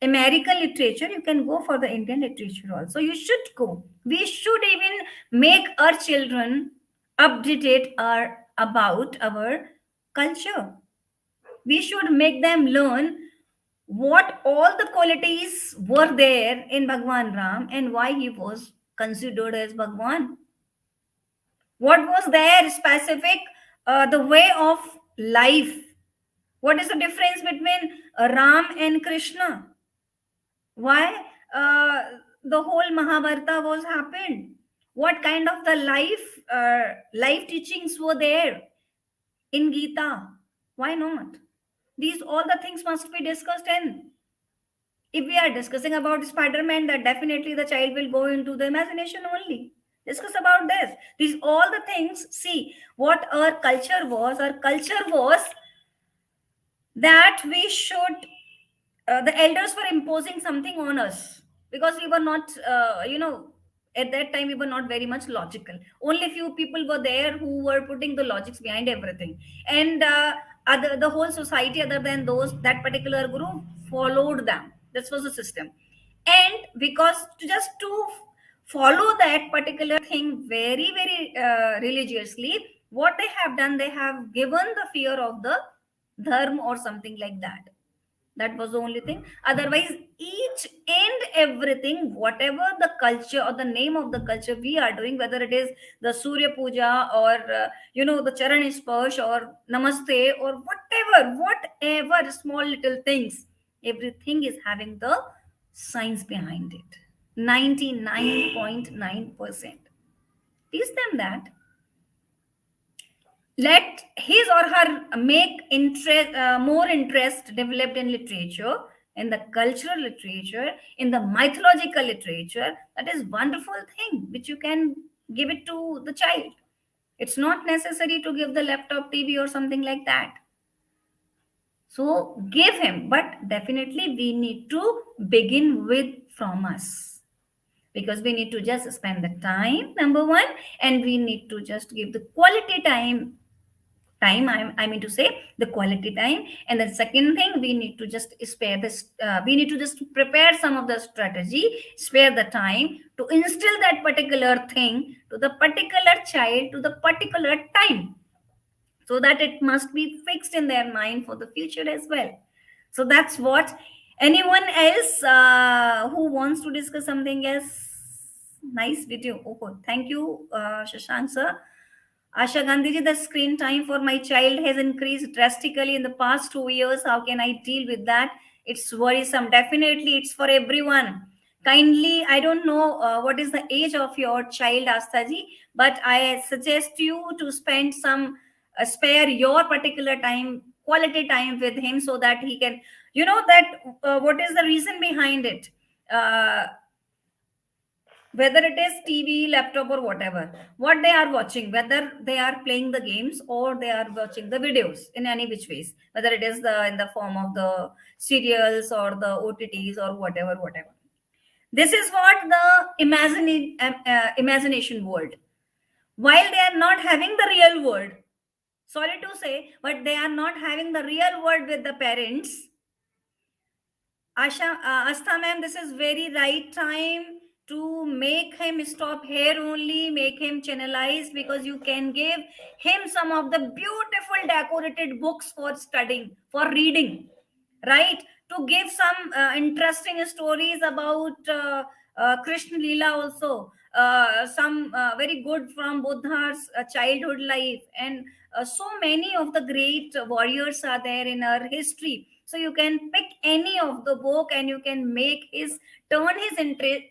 Speaker 2: American literature, you can go for the Indian literature also. You should go. We should even make our children updated our about our culture. We should make them learn what all the qualities were there in Bhagwan Ram and why he was considered as Bhagwan. What was there specific, the way of life. What is the difference between Ram and Krishna? Why the whole Mahabharata was happened? What kind of the life teachings were there in Gita? Why not? These all the things must be discussed. And if we are discussing about Spider-Man, that definitely the child will go into the imagination only. Discuss about this. These all the things. See what our culture was. Our culture was that we should, the elders were imposing something on us, because we were not, at that time we were not very much logical. Only few people were there who were putting the logics behind everything, and the whole society, other than those, that particular group followed them. This was the system. And because to follow that particular thing very very religiously, what they have done, they have given the fear of the dharma or something like that. That was the only thing. Otherwise, each and everything, whatever the culture or the name of the culture we are doing, whether it is the Surya Puja or the Charan Sparsh or Namaste or whatever small little things, everything is having the science behind it. 99.9%. Teach them that, let his or her make interest, more interest developed in literature, in the cultural literature, in the mythological literature. That is wonderful thing which you can give it to the child. It's not necessary to give the laptop, TV or something like that. So give him, but definitely we need to begin with from us. because we need to just spend the time, number one, and we need to just give the quality time, I mean to say the quality time. And the second thing, we need to just spare this we need to just prepare some of the strategy, spare the time to instill that particular thing to the particular child to the particular time, so that it must be fixed in their mind for the future as well. So that's what. Anyone else who wants to discuss something else? Nice video. Oh, thank you, Shashank sir. Asha Gandhi ji, the screen time for my child has increased drastically in the past 2 years. How can I deal with that? It's worrisome. Definitely, it's for everyone. Kindly, I don't know what is the age of your child, Astha ji, but I suggest you to spend some, spare your particular time, quality time with him, so that he can, that what is the reason behind it. Uh, Whether it is TV, laptop, or whatever, what they are watching, whether they are playing the games or they are watching the videos in any which ways, whether it is the in the form of the serials or the OTTs or whatever. This is what the imagination world. While they are not having the real world, sorry to say, but they are not having the real world with the parents. Astha ma'am, this is very right time to make him stop here only, make him channelize, because you can give him some of the beautiful decorated books for studying, for reading, right? To give some interesting stories about Krishna Leela also, some very good from Buddha's childhood life, and so many of the great warriors are there in our history. So you can pick any of the book and you can make his turn his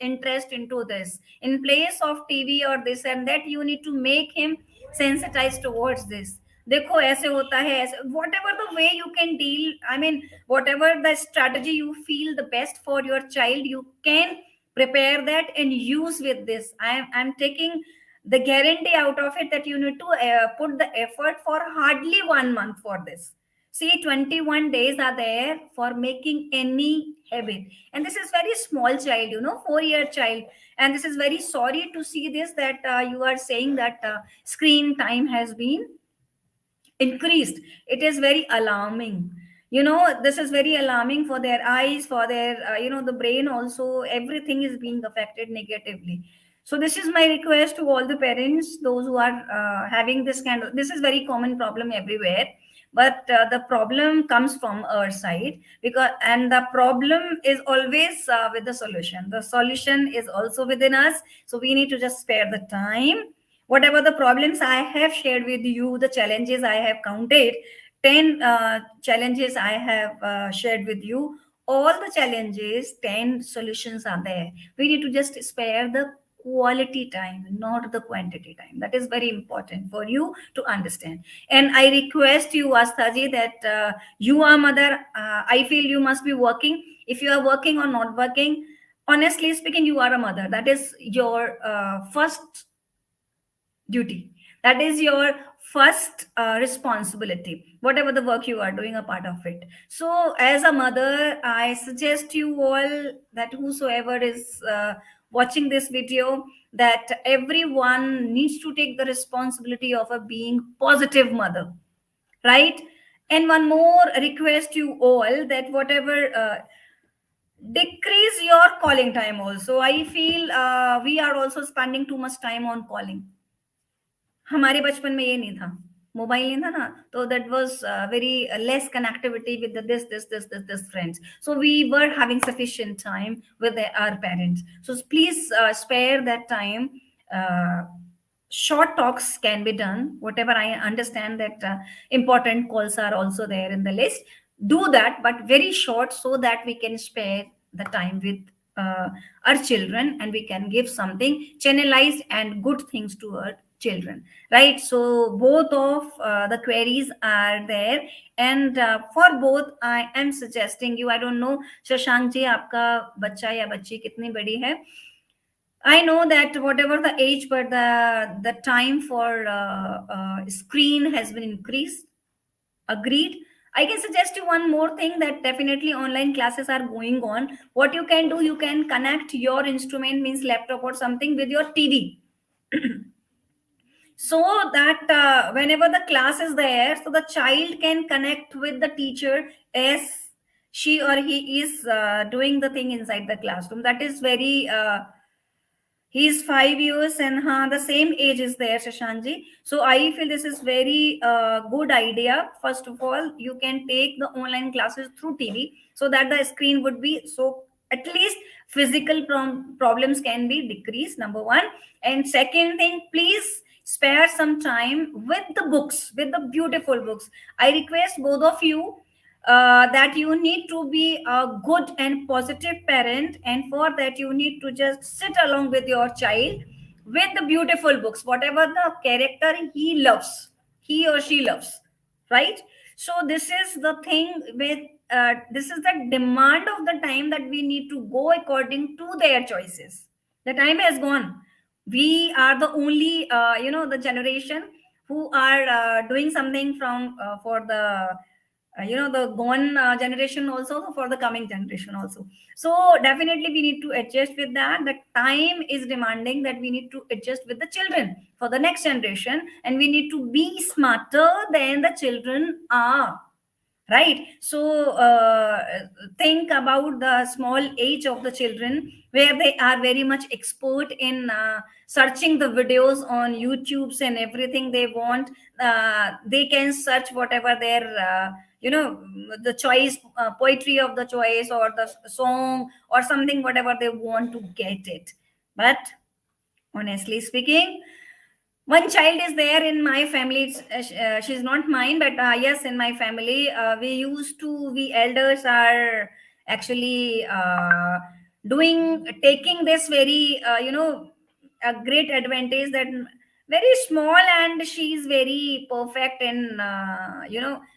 Speaker 2: interest into this. In place of TV or this and that, you need to make him sensitized towards this. देखो ऐसे होता है ऐसे, whatever the way you can deal, I mean whatever the strategy you feel the best for your child, you can prepare that and use with this. I'm taking the guarantee out of it that you need to put the effort for hardly 1 month for this. See, 21 days are there for making any habit. And this is very small child, 4-year child. And this is very sorry to see this, that you are saying that screen time has been increased. It is very alarming. This is very alarming for their eyes, for their the brain also. Everything is being affected negatively. So this is my request to all the parents, those who are having this kind of, this is very common problem everywhere, but the problem comes from our side, because, and the problem is always with the solution is also within us. So we need to just spare the time. Whatever the problems I have shared with you, the challenges I have counted, 10 challenges I have shared with you, all the challenges, 10 solutions are there. We need to just spare the quality time, not the quantity time. That is very important for you to understand. And I request you, Asthaji, that you are mother. I feel you must be working. If you are working or not working, honestly speaking, you are a mother. That is your first duty. That is your first responsibility, whatever the work you are doing, a part of it. So as a mother, I suggest you all that whosoever is watching this video, that everyone needs to take the responsibility of a being positive mother, right? And one more request you all, that whatever decrease your calling time also. I feel we are also spending too much time on calling. हमारे बचपन में ये नहीं था, mobile नहीं था ना, तो that was very less connectivity with this friends, so we were having sufficient time with our parents. So please spare that time. Short talks can be done, whatever I understand that important calls are also there in the list. Do that, but very short, so that we can spare the time with our children, and we can give something channelized and good things to our children, right? So both of the queries are there, and for both I am suggesting you, I don't know Shashank ji, आपका बच्चा या बच्ची कितनी बड़ी है. I know that whatever the age, but the time for screen has been increased. Agreed. I can suggest you one more thing, that definitely online classes are going on. What you can do, you can connect your instrument, means laptop or something, with your TV, so that whenever the class is there, so the child can connect with the teacher as she or he is doing the thing inside the classroom. That is very he's 5 years, and the same age is there, Shashanji. So I feel this is very good idea. First of all, you can take the online classes through TV, so that the screen would be, so at least physical problems can be decreased. Number one, and second thing, please spare some time with the books, with the beautiful books. I request both of you that you need to be a good and positive parent, and for that you need to just sit along with your child with the beautiful books, whatever the character he loves, he or she loves, right? So this is the thing with this is the demand of the time, that we need to go according to their choices. The time has gone. We are the only the generation who are doing something from for the the gone generation, also for the coming generation also. So definitely we need to adjust with that. The time is demanding that we need to adjust with the children for the next generation, and we need to be smarter than the children are, right? So think about the small age of the children, where they are very much expert in searching the videos on YouTubes and everything they want. They can search whatever their the choice, poetry of the choice, or the song or something, whatever they want to get it. But honestly speaking, one child is there in my family. She's not mine, but yes, in my family, we elders are actually taking this very a great advantage, that very small, and she's very perfect in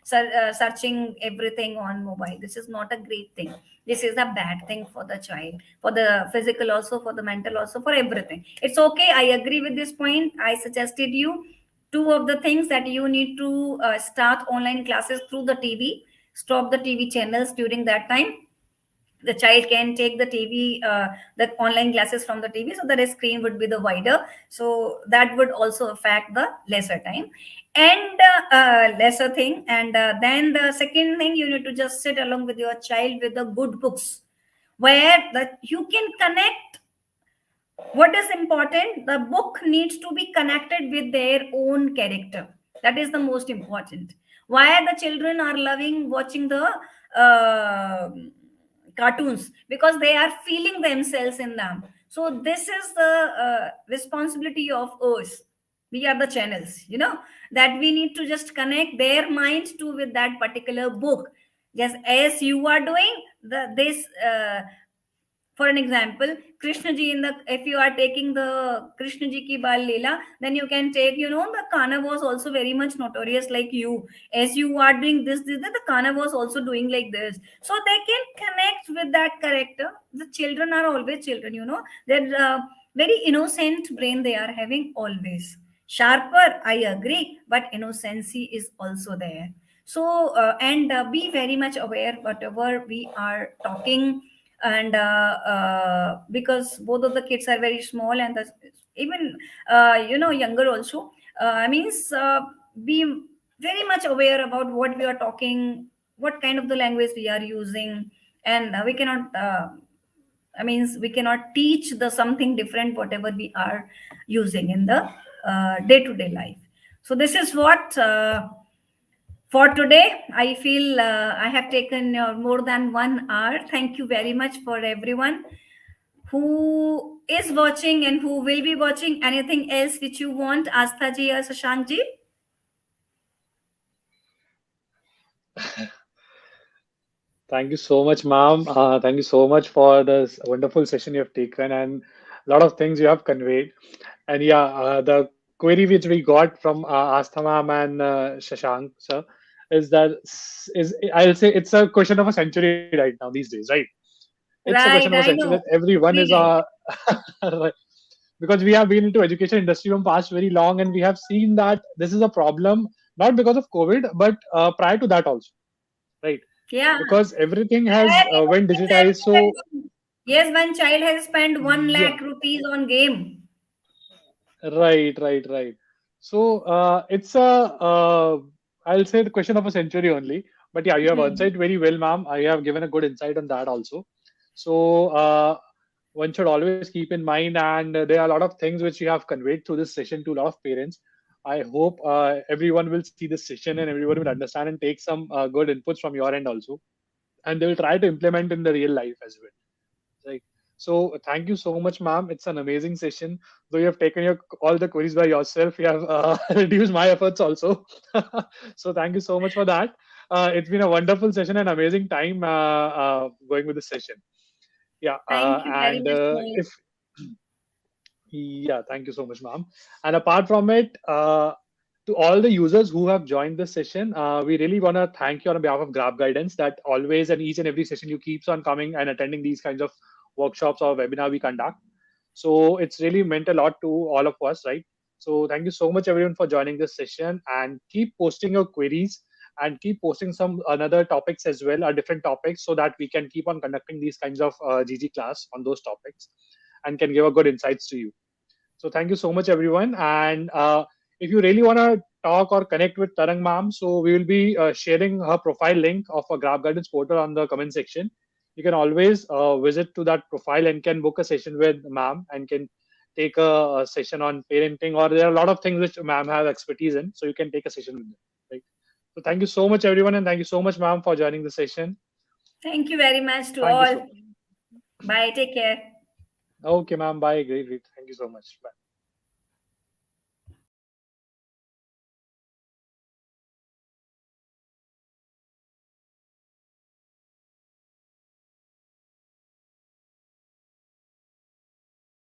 Speaker 2: searching everything on mobile. This is not a great thing. This is a bad thing for the child, for the physical also, for the mental also, for everything. It's okay, I agree with this point. I suggested you two of the things, that you need to start online classes through the TV. Stop the TV channels during that time. The child can take the TV, the online classes from the TV, so that the screen would be the wider, so that would also affect the lesser time and lesser thing. And then the second thing, you need to just sit along with your child with the good books, where that you can connect. What is important, the book needs to be connected with their own character. That is the most important. Why the children are loving watching the uh, cartoons? Because they are feeling themselves in them. So this is the responsibility of us. We are the channels, that we need to just connect their minds to with that particular book, just as you are doing this for an example, Krishna ji, in the, if you are taking the Krishna ji ki bal leela, then you can take, the Kana was also very much notorious like you. As you are doing this, the Kana was also doing like this, so they can connect with that character. The children are always children, they're very innocent brain they are having, always sharper, I agree, but innocency is also there. So and be very much aware whatever we are talking. And because both of the kids are very small, and even younger also, means be very much aware about what we are talking, what kind of the language we are using. And we cannot means we cannot teach the something different whatever we are using in the day to day life. So this is what for today. I feel I have taken more than 1 hour. Thank you very much for everyone who is watching and who will be watching. Anything else which you want, Astha ji or Shashank ji?
Speaker 1: Thank you so much, ma'am. Thank you so much for this wonderful session you have taken and a lot of things you have conveyed. And yeah, the query which we got from Astha ma'am and Shashank sir is that is I'll say it's a question of a century right now these days, right? It's a question of a
Speaker 2: Right,
Speaker 1: century
Speaker 2: I
Speaker 1: that
Speaker 2: know.
Speaker 1: everyone is
Speaker 2: Really.
Speaker 1: because we have been into education industry from past very long and we have seen that this is a problem not because of COVID but prior to that also. right?
Speaker 2: Yeah.
Speaker 1: Because everything has
Speaker 2: And even
Speaker 1: went
Speaker 2: kids have
Speaker 1: digitized. So
Speaker 2: spent yes, one child has spent 1
Speaker 1: yeah,
Speaker 2: lakh rupees on game.
Speaker 1: right, right, right. So it's I'll say the question of a century only. But yeah, you have
Speaker 2: Hmm.
Speaker 1: answered very well, ma'am. I have given a good insight on that also. So one should always keep in mind, and there are a lot of things which you have conveyed through this session to a lot of parents. I hope everyone will see this session and everyone will understand and take some good inputs from your end also, and they will try to implement in the real life as well. Right. So thank you so much, ma'am. It's an amazing session. Though you have taken all the queries by yourself, you have reduced my efforts also. So thank you so much for that. It's been a wonderful session and amazing time going with the session. Yeah,
Speaker 2: Thank you very
Speaker 1: and
Speaker 2: much, Mohit.
Speaker 1: if yeah, thank you so much, ma'am. And apart from it, to all the users who have joined this session, we really want to thank you on behalf of Grab Guidance that always and each and every session you keeps on coming and attending these kinds of workshops or webinar we conduct. So it's really meant a lot to all of us, right? So thank you so much everyone for joining this session, and keep posting your queries and keep posting some another topics as well, or different topics, so that we can keep on conducting these kinds of GG class on those topics and can give a good insights to you. So thank you so much, everyone. And if you really want to talk or connect with Tarang ma'am, so we will be sharing her profile link of a Grab Guidance portal on the comment section. You can always visit to that profile and can book a session with ma'am and can take a session on parenting, or there are a lot of things which ma'am has expertise in, so you can take a session with them. Right. So thank you so much, everyone, and thank you so much, ma'am, for joining the session.
Speaker 2: Thank you very much to
Speaker 1: Thank you so.
Speaker 2: all. Bye. Take care.
Speaker 1: Okay, ma'am. Bye. Great. Great. Thank you so much. Bye.